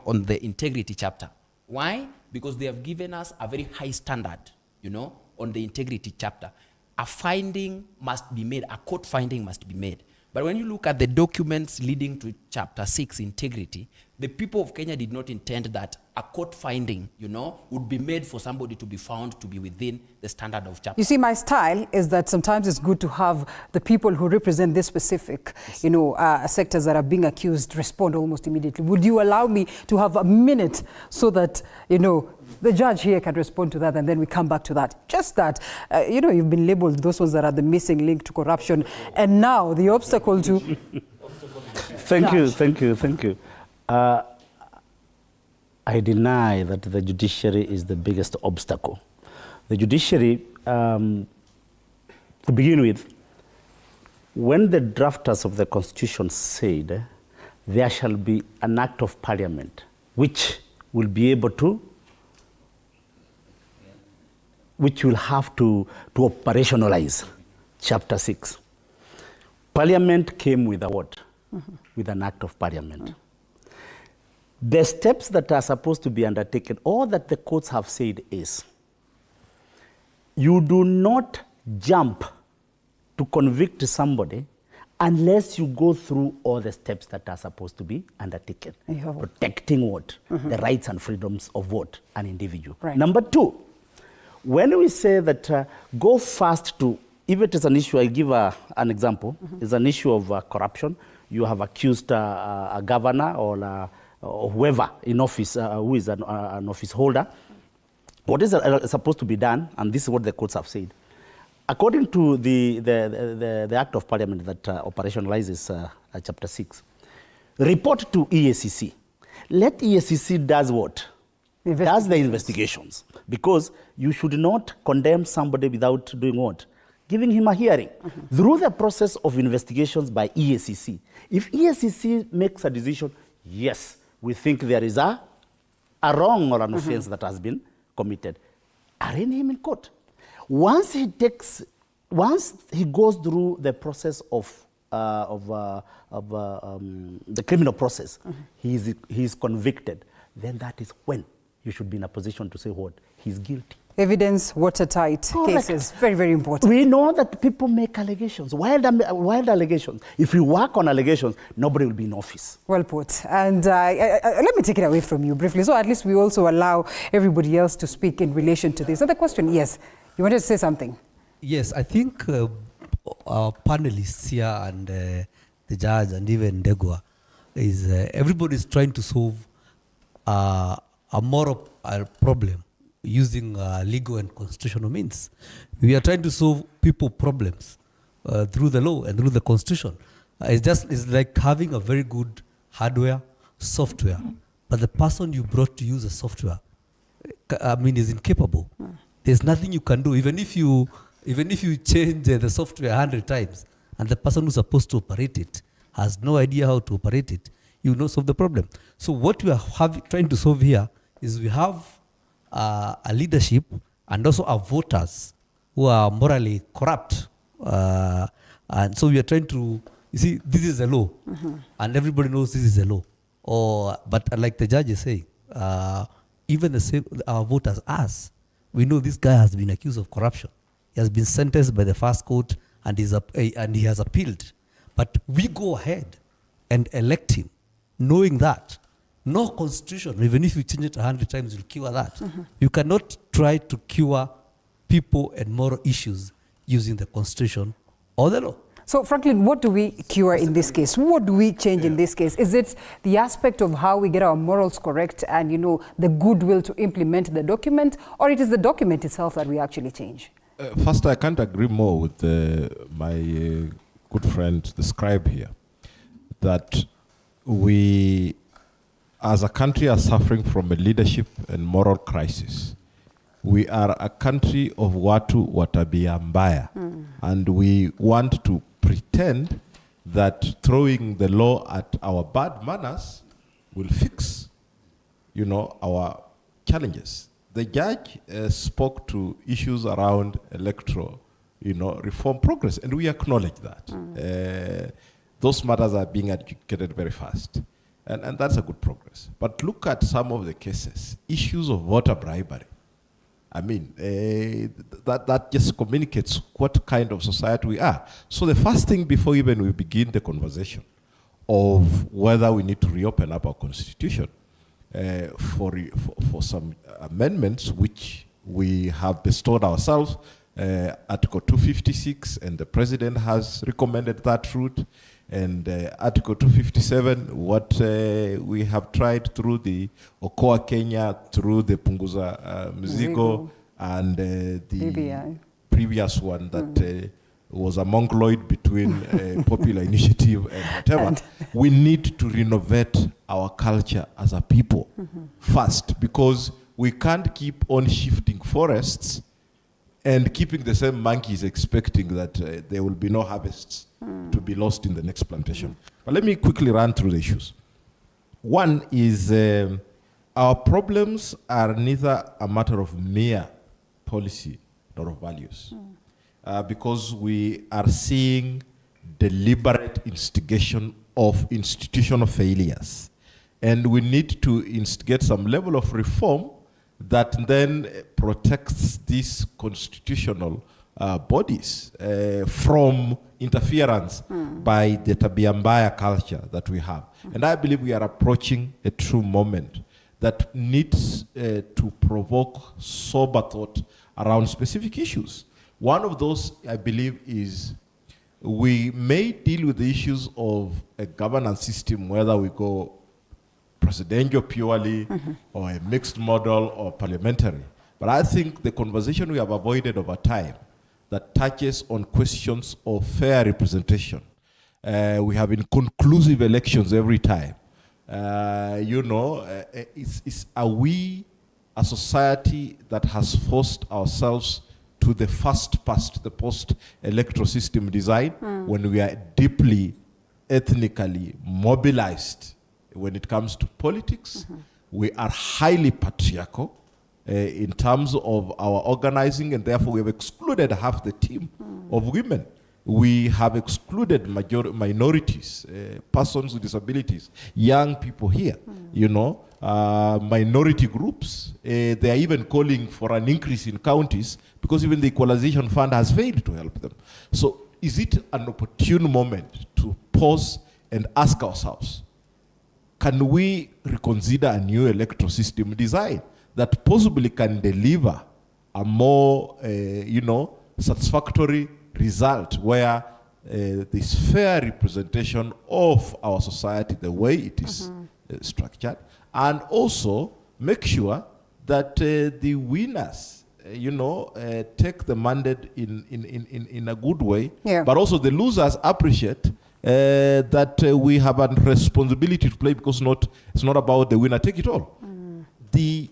on the integrity chapter. Why? Because they have given us a very high standard, on the integrity chapter. A finding must be made, a court finding must be made. But when you look at the documents leading to Chapter 6, integrity, the people of Kenya did not intend that a court finding, would be made for somebody to be found to be within the standard of chapter.
You see, my style is that sometimes it's good to have the people who represent this specific, sectors that are being accused respond almost immediately. Would you allow me to have a minute so that, the judge here can respond to that, and then we come back to that? Just that, you've been labeled those ones that are the missing link to corruption, and now the obstacle to...
Thank you. I deny that the judiciary is the biggest obstacle. The judiciary, to begin with, when the drafters of the Constitution said there shall be an act of parliament which will be able to, which will have to operationalize Chapter 6. Parliament came with a what? With an act of parliament. The steps that are supposed to be undertaken, all that the courts have said is, you do not jump to convict somebody unless you go through all the steps that are supposed to be undertaken. Protecting what? The rights and freedoms of what? An individual.
Right.
Number two, When we say that go fast to, if it is an issue, I give an example, it's an issue of corruption. You have accused a governor or whoever in office who is an office holder. What is supposed to be done, and this is what the courts have said. According to the Act of Parliament that operationalizes Chapter 6, report to EACC. Let EACC does what? Does the investigations. Because you should not condemn somebody without doing what? Giving him a hearing. Through the process of investigations by EACC. If EACC makes a decision, yes, we think there is a wrong or an offense that has been committed, arraign him in court. Once he goes through the process of the criminal process, he is convicted, then that is when you should be in a position to say what? He's guilty.
Evidence, watertight cases, very, very important.
We know that people make allegations, wild allegations. If you work on allegations, nobody will be in office.
Well put. And let me take it away from you briefly, so at least we also allow everybody else to speak in relation to this. Other question, yes, you wanted to say something?
Yes, I think our panelists here and the judge and even Ndegwa is everybody is trying to solve a moral problem using legal and constitutional means. We are trying to solve people problems through the law and through the constitution. It's like having a very good hardware, software, but the person you brought to use the software, is incapable. There's nothing you can do, even if you change the software 100 times, and the person who's supposed to operate it has no idea how to operate it, you will not solve the problem. So what we are trying to solve here is we have a leadership and also our voters who are morally corrupt. And so we are trying to, you see, this is a law, and everybody knows this is a law. But like the judge is saying, even our voters, us, we know this guy has been accused of corruption. He has been sentenced by the first court and he has appealed. But we go ahead and elect him, knowing that no constitution, even if you change it 100 times, will cure that. You cannot try to cure people and moral issues using the constitution or the law.
So, Franklin, what do we cure in this case? What do we change in this case? Is it the aspect of how we get our morals correct and, the goodwill to implement the document, or it is the document itself that we actually change?
First, I can't agree more with my good friend, the scribe here, that we, as a country, are suffering from a leadership and moral crisis. We are a country of watu watabia mbaya, and we want to pretend that throwing the law at our bad manners will fix, our challenges. The judge spoke to issues around electoral, reform progress, and we acknowledge that. Those matters are being adjudicated very fast, and that's a good progress. But look at some of the cases, issues of voter bribery. That just communicates what kind of society we are. So the first thing before even we begin the conversation of whether we need to reopen up our constitution for some amendments which we have bestowed ourselves, Article 256, and the President has recommended that route, and Article 257, what we have tried through the Okoa Kenya, through the Punguza Mzigo, and the BBI. Previous one that was a mongoloid between Popular Initiative and whatever. We need to renovate our culture as a people first, because we can't keep on shifting forests and keeping the same monkeys expecting that there will be no harvests to be lost in the next plantation. But let me quickly run through the issues. One is our problems are neither a matter of mere policy nor of values, because we are seeing deliberate instigation of institutional failures. And we need to instigate some level of reform that then protects these constitutional bodies from interference by the tabia mbaya culture that we have. And I believe we are approaching a true moment that needs to provoke sober thought around specific issues. One of those, I believe, is we may deal with the issues of a governance system, whether we go presidential purely, or a mixed model, or parliamentary. But I think the conversation we have avoided over time that touches on questions of fair representation. We have inconclusive elections every time. Are we a society that has forced ourselves to the fast past, the post-electoral system design, when we are deeply ethnically mobilized when it comes to politics? We are highly patriarchal in terms of our organizing, and therefore we have excluded half the team of women. We have excluded minorities, persons with disabilities, young people here, minority groups. They are even calling for an increase in counties because even the Equalization Fund has failed to help them. So is it an opportune moment to pause and ask ourselves, can we reconsider a new electoral system design that possibly can deliver a more, satisfactory result where this fair representation of our society, the way it is structured, and also make sure that the winners, take the mandate in a good way, but also the losers appreciate that we have a responsibility to play, because it's not about the winner take it all. The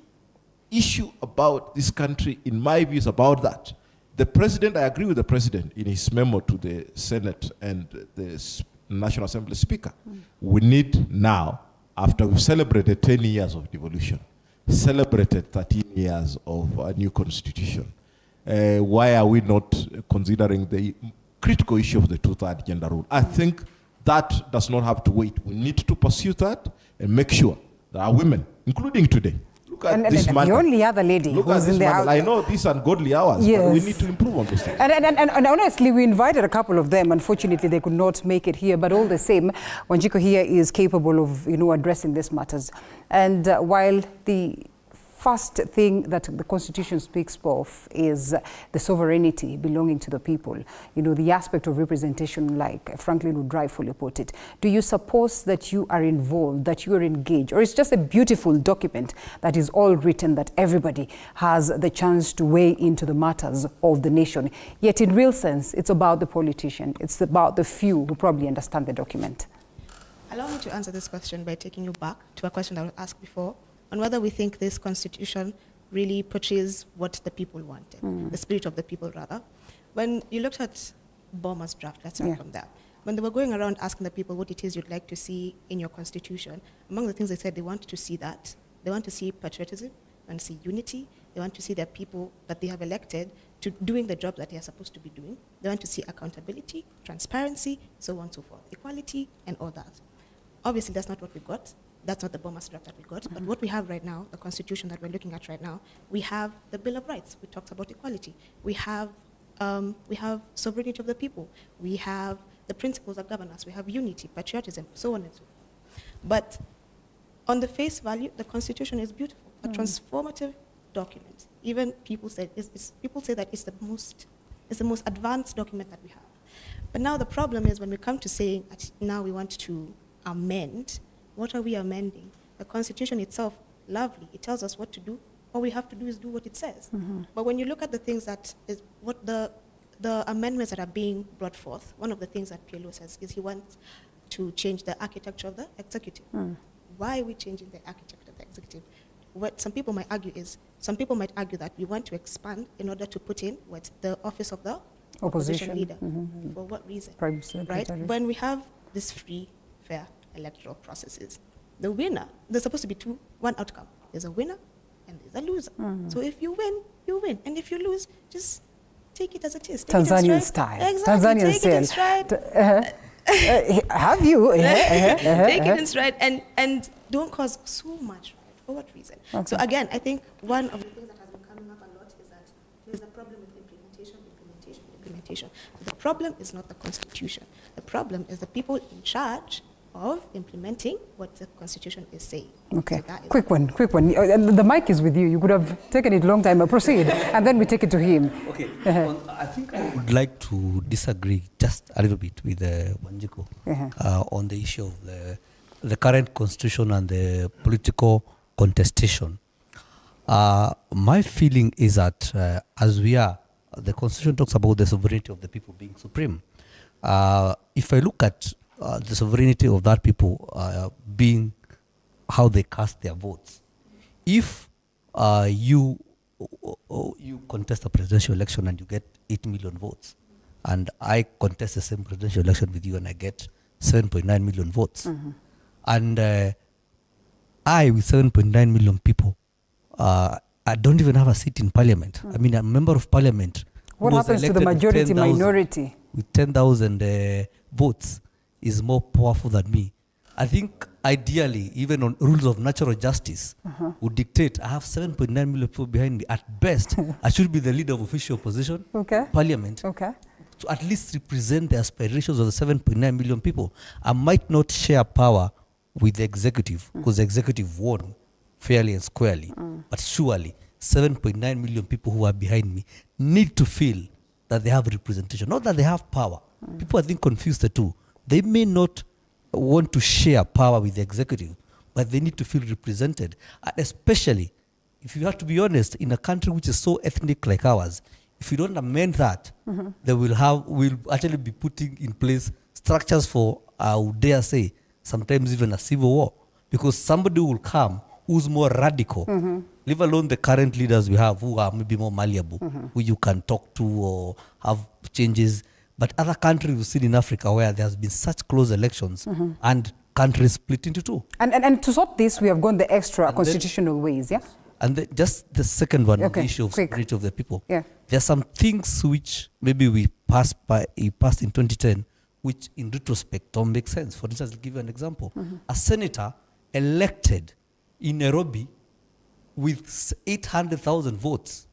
issue about this country, in my view, is about that. The president, I agree with the president in his memo to the Senate and the National Assembly Speaker. We need now, after we've celebrated 10 years of devolution, celebrated 13 years of a new constitution, why are we not considering the critical issue of the two-third gender rule? I think that does not have to wait. We need to pursue that and make sure that our women, including today, look at this man.
The only other lady who's in the house.
I know these ungodly hours, but we need to improve on this thing.
And honestly, we invited a couple of them. Unfortunately, they could not make it here. But all the same, Wanjiku here is capable of, addressing these matters. And while the first thing that the Constitution speaks of is the sovereignty belonging to the people, the aspect of representation, like Franklin would rightfully put it. Do you suppose that you are involved, that you are engaged, or it's just a beautiful document that is all written that everybody has the chance to weigh into the matters of the nation? Yet in real sense, it's about the politician. It's about the few who probably understand the document.
Allow me to answer this question by taking you back to a question that was asked before, on whether we think this constitution really portrays what the people wanted, the spirit of the people, rather. When you looked at Boma's draft, let's start from there. When they were going around asking the people what it is you'd like to see in your constitution, among the things they said, they want to see that. They want to see patriotism, they want to see unity, they want to see their people that they have elected to doing the job that they are supposed to be doing. They want to see accountability, transparency, so on and so forth, equality, and all that. Obviously, that's not what we got. That's not the Boma's draft that we got. But what we have right now, the constitution that we're looking at right now, we have the Bill of Rights. We talked about equality. We have sovereignty of the people. We have the principles of governance. We have unity, patriotism, so on and so forth. But on the face value, the constitution is beautiful, a transformative document. Even people say that it's the most advanced document that we have. But now the problem is when we come to saying that now we want to amend. What are we amending? The Constitution itself, lovely, it tells us what to do. All we have to do is do what it says. But when you look at the things that is what the amendments that are being brought forth, one of the things that PLO says is he wants to change the architecture of the executive. Why are we changing the architecture of the executive? What some people might argue that we want to expand in order to put in the office of the opposition leader. For what reason? Right? When we have this free, fair electoral processes, the winner, there's supposed to be one outcome. There's a winner and there's a loser. So if you win, you win. And if you lose, just take it as it is.
Tanzanian style.
Exactly.
Tanzanian
take it in stride.
Have you?
Take it in stride and don't cause so much. For what reason? So again, I think one of the things that has been coming up a lot is that there's a problem with implementation. The problem is not the Constitution. The problem is the people in charge of implementing what the Constitution is saying.
Okay,
So that is
quick one. The mic is with you. You could have taken it long time. Proceed, and then we take it to him.
Okay, I think I would like to disagree just a little bit with Wanjiku on the issue of the current constitution and the political contestation. My feeling is that as we are, the constitution talks about the sovereignty of the people being supreme. If I look at the sovereignty of that people being how they cast their votes, if you contest a presidential election and you get 8 million votes, and I contest the same presidential election with you and I get 7.9 million votes, and I, with 7.9 million people, I don't even have a seat in parliament. I mean, a member of parliament.
What happens to the majority minority?
With 10,000 votes is more powerful than me. I think ideally, even on rules of natural justice, would dictate I have 7.9 million people behind me. At best, I should be the leader of official opposition, parliament, to at least represent the aspirations of the 7.9 million people. I might not share power with the executive, because the executive won fairly and squarely, but surely 7.9 million people who are behind me need to feel that they have representation, not that they have power. People, I think, confuse the two. They may not want to share power with the executive, but they need to feel represented. And especially, if you have to be honest, in a country which is so ethnic like ours, if you don't amend that, they will actually be putting in place structures for, I would dare say, sometimes even a civil war, because somebody will come who's more radical, leave alone the current leaders we have who are maybe more malleable, who you can talk to or have changes. But other countries we've seen in Africa where there has been such close elections and countries split into two.
And to sort this, we have gone the extra constitutional ways, yeah?
And just the second one, the issue of sovereignty of the people. There are some things which maybe we passed in 2010, which in retrospect don't make sense. For instance, I'll give you an example. A senator elected in Nairobi with 800,000 votes,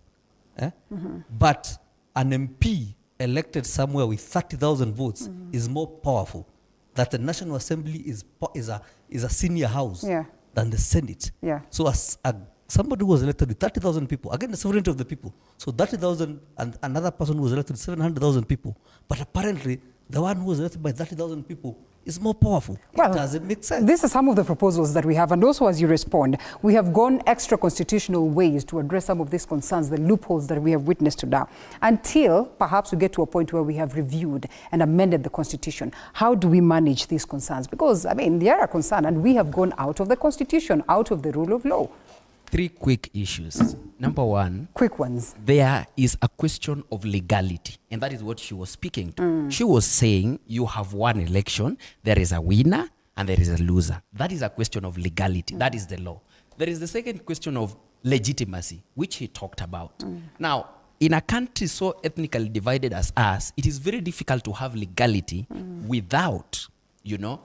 but an MP elected somewhere with 30,000 votes is more powerful. That the National Assembly is a senior house than the Senate. So as somebody who was elected with 30,000 people, again the sovereignty of the people, so 30,000 and another person who was elected with 700,000 people, but apparently the one who was elected by 30,000 people is more powerful. Well, it doesn't make sense.
These are some of the proposals that we have, and also as you respond, we have gone extra constitutional ways to address some of these concerns, the loopholes that we have witnessed to now, until perhaps we get to a point where we have reviewed and amended the Constitution. How do we manage these concerns? Because, I mean, they are a concern, and we have gone out of the Constitution, out of the rule of law.
3 quick issues. Number one,
quick ones.
There is a question of legality, and that is what she was speaking to. She was saying you have one election, there is a winner and there is a loser. That is a question of legality. That is the law. There is the second question of legitimacy, which he talked about. Now, in a country so ethnically divided as us, it is very difficult to have legality without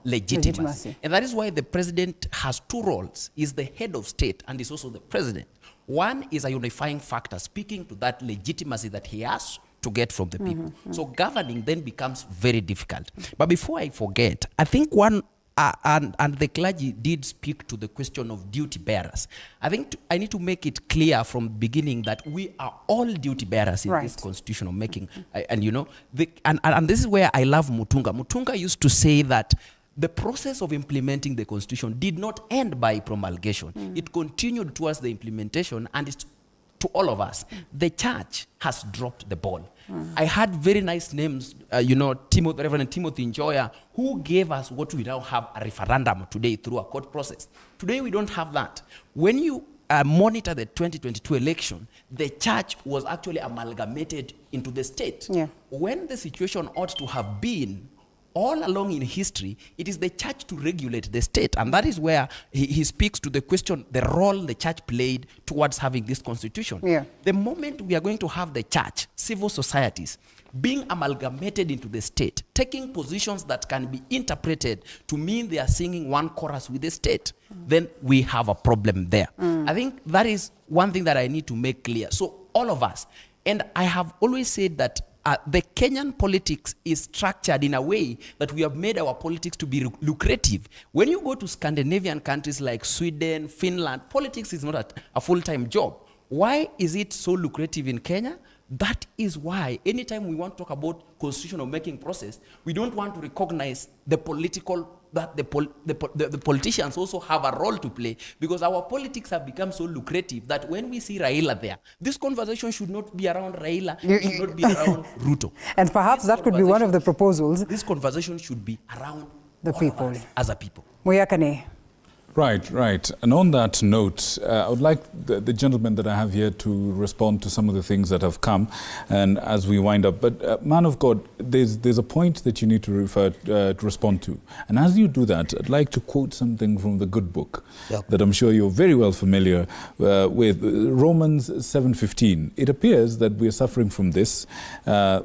legitimacy. And that is why the president has 2 roles. He's the head of state and is also the president. One is a unifying factor, speaking to that legitimacy that he has to get from the people. So governing then becomes very difficult. But before I forget, I think one, and the clergy did speak to the question of duty bearers. I think I need to make it clear from the beginning that we are all duty bearers in this constitutional making. And this is where I love Mutunga. Mutunga used to say that the process of implementing the constitution did not end by promulgation. It continued towards the implementation, and it's to all of us. The church has dropped the ball. I had very nice names, Reverend Timothy Njoya, who gave us what we now have, a referendum today through a court process. Today we don't have that. When you monitor the 2022 election, the church was actually amalgamated into the state. When the situation ought to have been, all along in history, it is the church to regulate the state. And that is where he speaks to the question, the role the church played towards having this constitution. The moment we are going to have the church, civil societies, being amalgamated into the state, taking positions that can be interpreted to mean they are singing one chorus with the state, then we have a problem there. I think that is one thing that I need to make clear. So all of us, and I have always said that the Kenyan politics is structured in a way that we have made our politics to be lucrative. When you go to Scandinavian countries like Sweden, Finland, politics is not a full-time job. Why is it so lucrative in Kenya? That is why anytime we want to talk about constitutional making process, we don't want to recognize the politicians also have a role to play, because our politics have become so lucrative that when we see Raila there, this conversation should not be around Raila, it should not be around Ruto.
And perhaps that could be one of the proposals.
This conversation should be around
the people.
As a people.
Muyakane.
Right. And on that note, I would like the gentleman that I have here to respond to some of the things that have come, and as we wind up. But man of God, there's a point that you need to respond to. And as you do that, I'd like to quote something from the good book that I'm sure you're very well familiar with, Romans 7:15. It appears that we are suffering from this,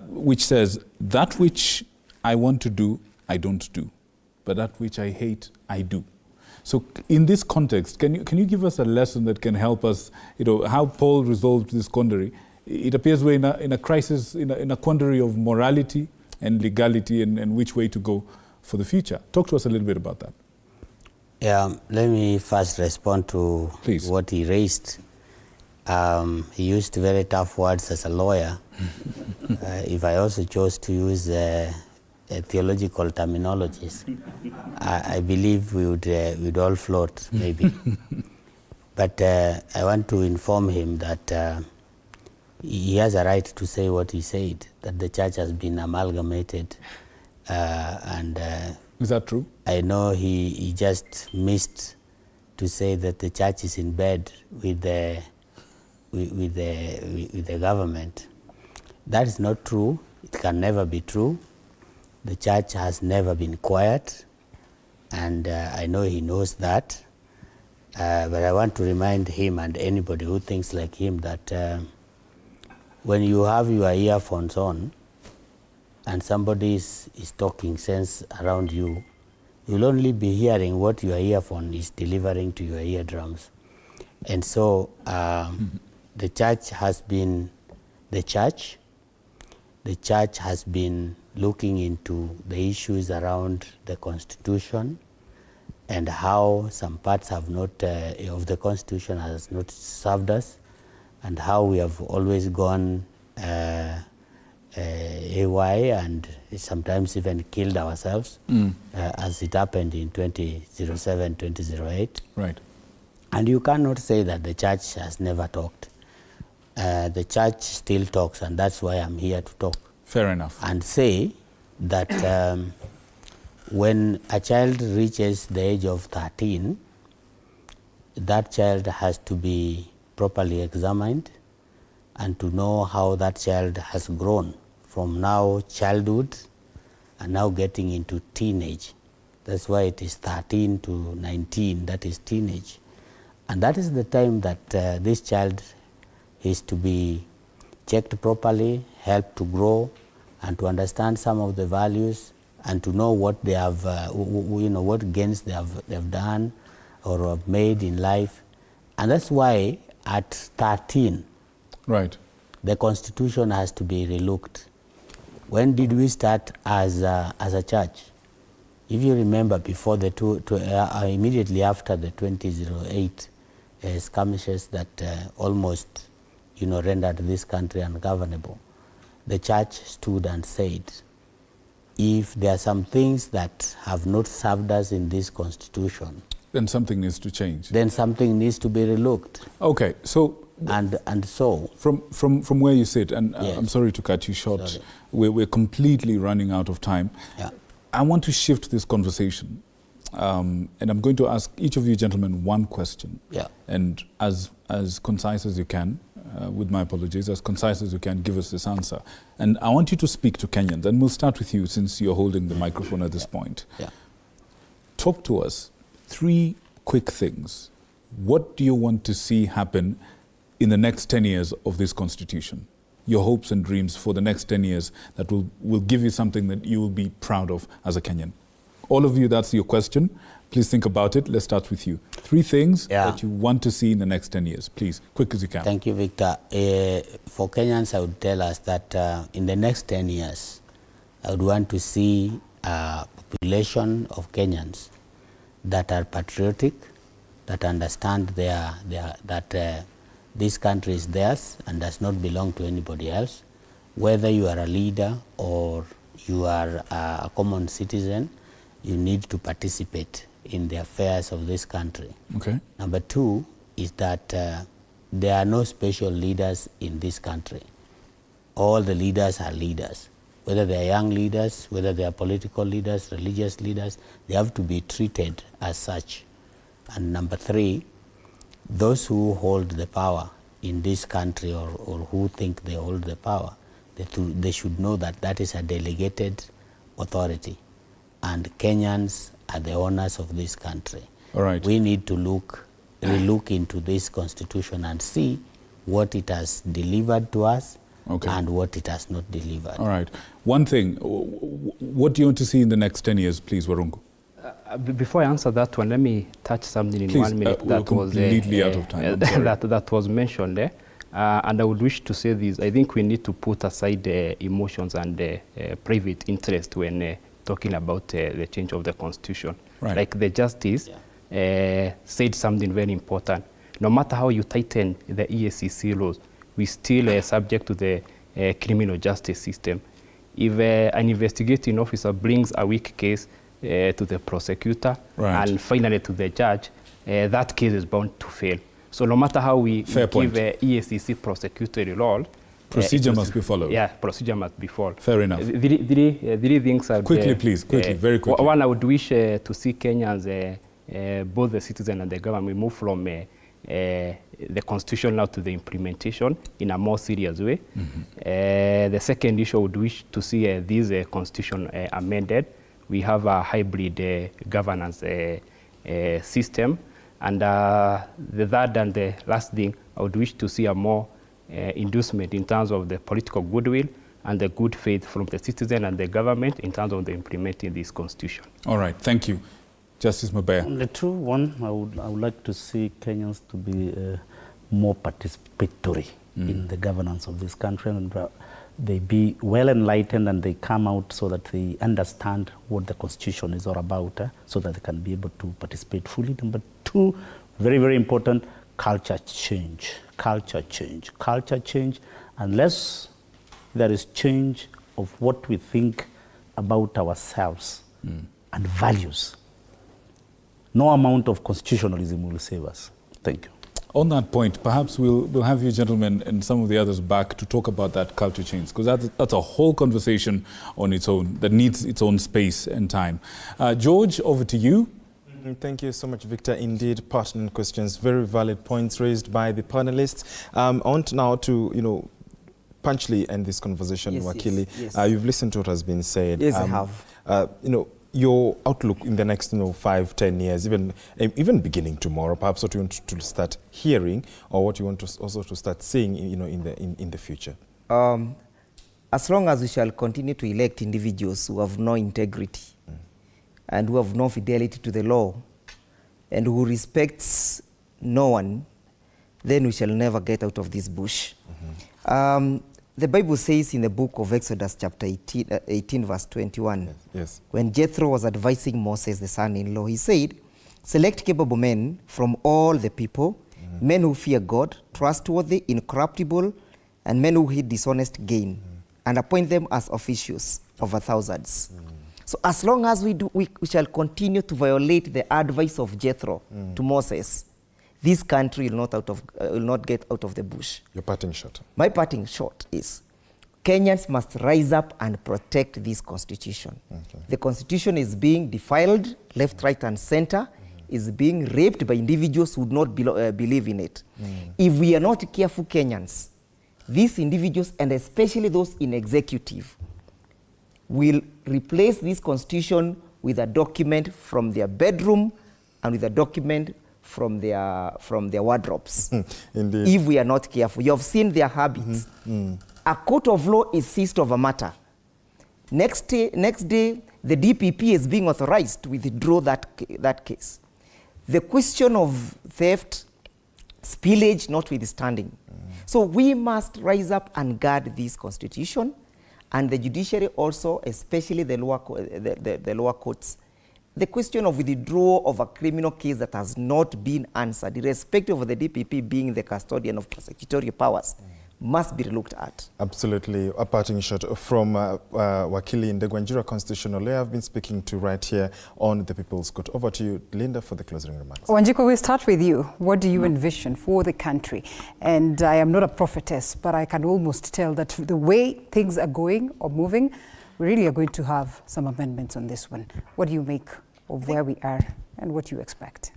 which says, that which I want to do, I don't do, but that which I hate, I do. So in this context, can you give us a lesson that can help us, how Paul resolved this quandary? It appears we're in a crisis, in a quandary of morality and legality and which way to go for the future. Talk to us a little bit about that.
Yeah, let me first respond to what he raised. He used very tough words as a lawyer. If I also chose to use theological terminologies, I believe we would all float, maybe. But I want to inform him that he has a right to say what he said, that the church has been amalgamated.
Is that true?
I know he just missed to say that the church is in bed with the government. That is not true. It can never be true. The church has never been quiet, and I know he knows that. But I want to remind him and anybody who thinks like him that when you have your earphones on and somebody is talking sense around you, you'll only be hearing what your earphone is delivering to your eardrums. And so the church has been the church. The church has been looking into the issues around the Constitution and how some parts have not of the Constitution has not served us, and how we have always gone AY and sometimes even killed ourselves, as it happened in 2007, 2008.
Right.
And you cannot say that the church has never talked. The church still talks, and that's why I'm here to talk.
Fair enough.
And say that when a child reaches the age of 13, that child has to be properly examined and to know how that child has grown from now childhood and now getting into teenage. That's why it is 13 to 19, that is teenage. And that is the time that this child is to be checked properly, helped to grow, and to understand some of the values, and to know what they have, what gains they have done or have made in life. And that's why at 13,
right,
the Constitution has to be relooked. When did we start as a church? If you remember, before the immediately after the 2008 skirmishes that almost, rendered this country ungovernable, the church stood and said, if there are some things that have not served us in this Constitution,
then something needs to change.
Then something needs to be relooked.
Okay, so
and so
from where you sit, and yes. I'm sorry to cut you short. We're completely running out of time.
Yeah.
I want to shift this conversation, and I'm going to ask each of you gentlemen one question.
Yeah.
And as concise as you can. With my apologies, as concise as you can, give us this answer. And I want you to speak to Kenyans, and we'll start with you since you're holding the microphone at this point.
Yeah.
Talk to us 3 quick things. What do you want to see happen in the next 10 years of this Constitution? Your hopes and dreams for the next 10 years that will give you something that you will be proud of as a Kenyan. All of you, that's your question. Please think about it. Let's start with you. 3 things that you want to see in the next 10 years. Please, quick as you can.
Thank you, Victor. For Kenyans, I would tell us that in the next 10 years, I would want to see a population of Kenyans that are patriotic, that understand that this country is theirs and does not belong to anybody else. Whether you are a leader or you are a common citizen, you need to participate in the affairs of this country.
Okay.
Number 2 is that there are no special leaders in this country. All the leaders are leaders. Whether they are young leaders, whether they are political leaders, religious leaders, they have to be treated as such. And number 3, those who hold the power in this country or who think they hold the power, they should know that that is a delegated authority. And Kenyans are the owners of this country.
All right.
We need to look into this constitution and see what it has delivered to us and what it has not delivered.
All right. One thing, what do you want to see in the next 10 years, please, Warungu?
Before I answer that one, let me touch something in 1 minute
we're completely out of time.
that was mentioned there. And I would wish to say this. I think we need to put aside emotions and private interest when talking about the change of the constitution.
Right.
Like the justice said something very important. No matter how you tighten the EACC laws, we still are subject to the criminal justice system. If an investigating officer brings a weak case to the prosecutor and finally to the judge, that case is bound to fail. So no matter how we give EACC prosecutorial law,
procedure must be followed.
Yeah, procedure must be followed.
Fair enough.
Three things are
quickly, please, very quickly.
One, I would wish to see Kenyans, both the citizen and the government, move from the constitution now to the implementation in a more serious way. The second issue, I would wish to see this constitution amended. We have a hybrid governance system. And the third and the last thing, I would wish to see a more inducement in terms of the political goodwill and the good faith from the citizen and the government in terms of the implementing this constitution.
All right, thank you. Justice Mabea.
The true one, I would like to see Kenyans to be more participatory in the governance of this country, and they be well enlightened and they come out so that they understand what the constitution is all about, so that they can be able to participate fully. Number 2, very, very important, culture change. Culture change. Culture change, unless there is change of what we think about ourselves and values, no amount of constitutionalism will save us. Thank you.
On that point, perhaps we'll have you gentlemen and some of the others back to talk about that culture change, because that's a whole conversation on its own that needs its own space and time. George, over to you.
Thank you so much, Victor. Indeed, pertinent questions, very valid points raised by the panelists. I want now to, punctually end this conversation, Wakili.
Yes.
You've listened to what has been said.
Yes, I have.
Your outlook in the next 5-10 years, even beginning tomorrow, perhaps what you want to start hearing or what you want to also to start seeing in the future.
As long as we shall continue to elect individuals who have no integrity and who have no fidelity to the law and who respects no one, then we shall never get out of this bush. The Bible says in the book of Exodus chapter 18 verse 21, when Jethro was advising Moses, the son-in-law, he said, select capable men from all the people, men who fear God, trustworthy, incorruptible, and men who hate dishonest gain, and appoint them as officials over thousands. So as long as we shall continue to violate the advice of Jethro to Moses, this country will not get out of the bush.
Your parting shot.
My parting shot is Kenyans must rise up and protect this constitution. The constitution is being defiled left, right, and center, is being raped by individuals who do not believe in it. If we are not careful, Kenyans, these individuals, and especially those in executive, will replace this constitution with a document from their bedroom and with a document from their wardrobes.
Indeed.
If we are not careful. You have seen their habits. A court of law is seized of a matter. Next day, the DPP is being authorized to withdraw that case. The question of theft, spillage notwithstanding. So we must rise up and guard this constitution, and the judiciary also, especially the lower courts. The question of withdrawal of a criminal case that has not been answered, irrespective of the DPP being the custodian of prosecutorial powers, must be looked at.
Absolutely. A parting shot from Wakili Ndegwa, constitutional lawyer I've been speaking to right here on the People's Court. Over to you, Linda, for the closing remarks.
Wanjiku, we'll start with you. What do you envision for the country? And I am not a prophetess, but I can almost tell that the way things are going or moving, we really are going to have some amendments on this one. What do you make of where we are and what you expect?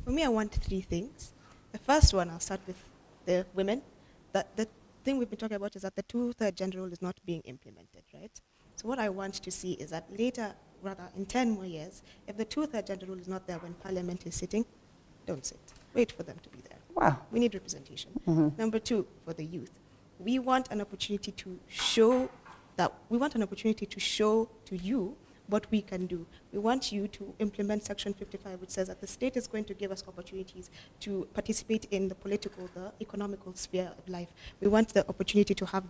For me, I want 3 things. The first one, I'll start with the women. The thing we've been talking about is that the 2/3 gender rule is not being implemented, right? So what I want to see is that later, rather in 10 more years, if the 2/3 gender rule is not there when Parliament is sitting, don't sit. Wait for them to be there.
Wow.
We need representation. Number 2, for the youth, we want an opportunity to show to you what we can do. We want you to implement Section 55, which says that the state is going to give us opportunities to participate in the political, the economical sphere of life. We want the opportunity to have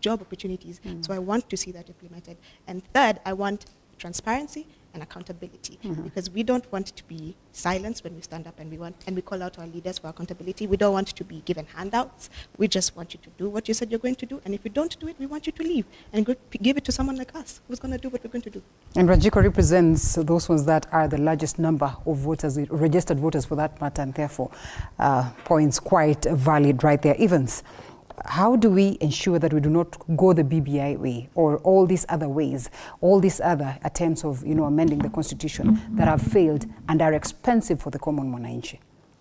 job opportunities. So I want to see that implemented. And third, I want transparency and accountability, because we don't want to be silenced when we stand up and we call out our leaders for accountability. We don't want to be given handouts. We just want you to do what you said you're going to do, and if you don't do it, we want you to leave and give it to someone like us who's going to do what we're going to do.
And Wanjiku represents those ones that are the largest number of voters, registered voters for that matter, and therefore points quite valid right there. Evans, how do we ensure that we do not go the BBI way or all these other ways, all these other attempts of amending the constitution that have failed and are expensive for the common mwananchi?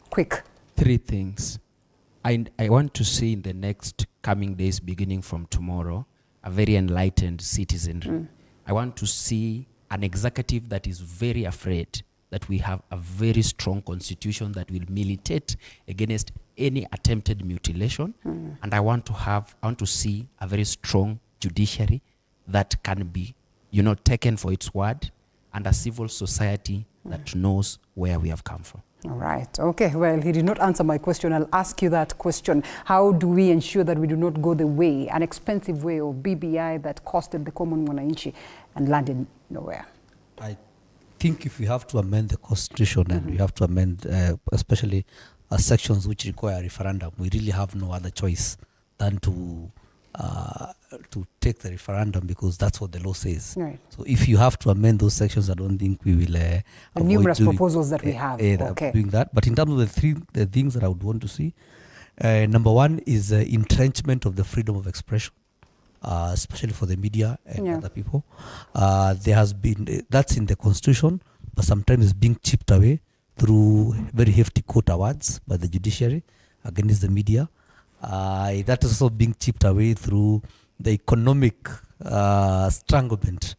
Quick.
3 things. I want to see in the next coming days, beginning from tomorrow, a very enlightened citizenry. I want to see an executive that is very afraid that we have a very strong constitution that will militate against any attempted mutilation. And I want to see a very strong judiciary that can be, taken for its word, and a civil society that knows where we have come from.
All right. Okay. Well, he did not answer my question. I'll ask you that question. How do we ensure that we do not go the way, an expensive way of BBI that costed the common mwananchi and landed nowhere?
I think if we have to amend the constitution and we have to amend especially sections which require a referendum, we really have no other choice than to take the referendum, because that's what the law says.
Right.
So if you have to amend those sections, I don't think we will
the numerous proposals that we have. Okay.
Doing that. But in terms of the things that I would want to see, number 1 is entrenchment of the freedom of expression, especially for the media and other people. There has been, that's in the constitution, but sometimes it's being chipped away through very hefty court awards by the judiciary against the media. That is also being chipped away through the economic stranglement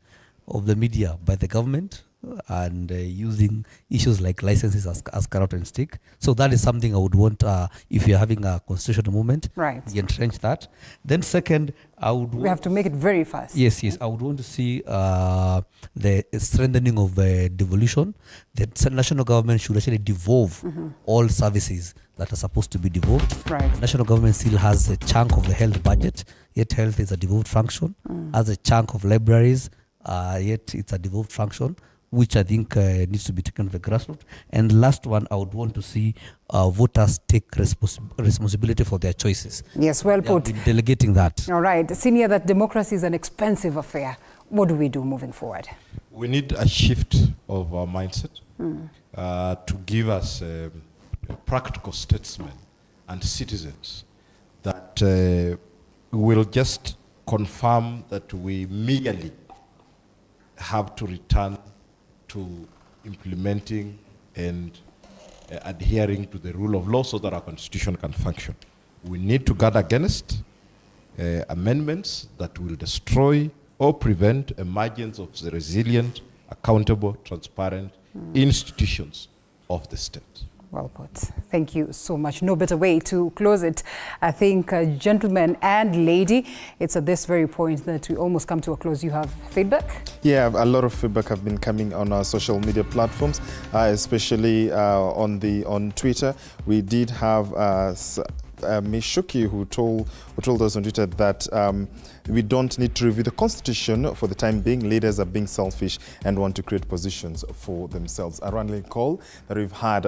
of the media by the government, and using issues like licenses as carrot and stick. So that is something I would want, if you're having a constitutional movement,
right,
you entrench that. Then second, we
have to make it very fast.
Yes, I would want to see the strengthening of devolution. The national government should actually devolve all services that are supposed to be devolved.
Right.
The national government still has a chunk of the health budget, yet health is a devolved function. Has a chunk of libraries, yet it's a devolved function, which I think needs to be taken to the grassroots. And the last one, I would want to see voters take responsibility for their choices.
Yes, well put.
They have been delegating that.
All right. Senior, that democracy is an expensive affair. What do we do moving forward?
We need a shift of our mindset to give us practical statesmen and citizens that will just confirm that we merely have to return to implementing and adhering to the rule of law so that our constitution can function. We need to guard against amendments that will destroy or prevent emergence of the resilient, accountable, transparent institutions of the state.
Well put. Thank you so much. No better way to close it. I think, gentlemen and lady, it's at this very point that we almost come to a close. You have feedback?
Yeah, a lot of feedback have been coming on our social media platforms, especially on Twitter. We did have Mishuki who told us on Twitter that we don't need to review the Constitution for the time being. Leaders are being selfish and want to create positions for themselves. A rallying call that we've had,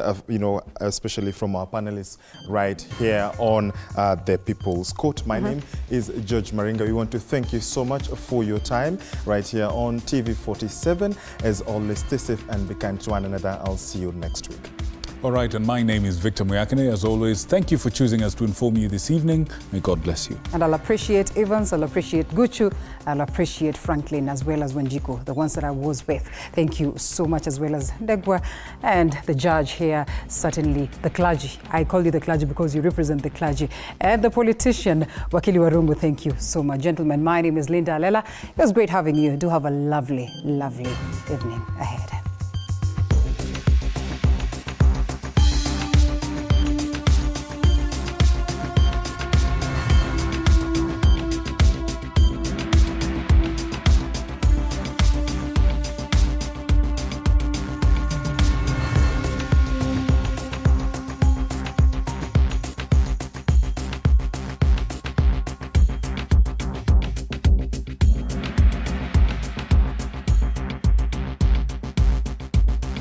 especially from our panelists right here on the People's Court. My name is George Maringa. We want to thank you so much for your time right here on TV47. As always, stay safe and be kind to one another. I'll see you next week.
All right, and my name is Victor Muyakane. As always, thank you for choosing us to inform you this evening. May God bless you.
And I'll appreciate Evans, I'll appreciate Guchu, I'll appreciate Franklin, as well as Wanjiku, the ones that I was with. Thank you so much, as well as Ndegwa and the judge here, certainly the clergy. I call you the clergy because you represent the clergy. And the politician, Wakili Warungu, thank you so much. Gentlemen, my name is Linda Alela. It was great having you. Do have a lovely, lovely evening ahead.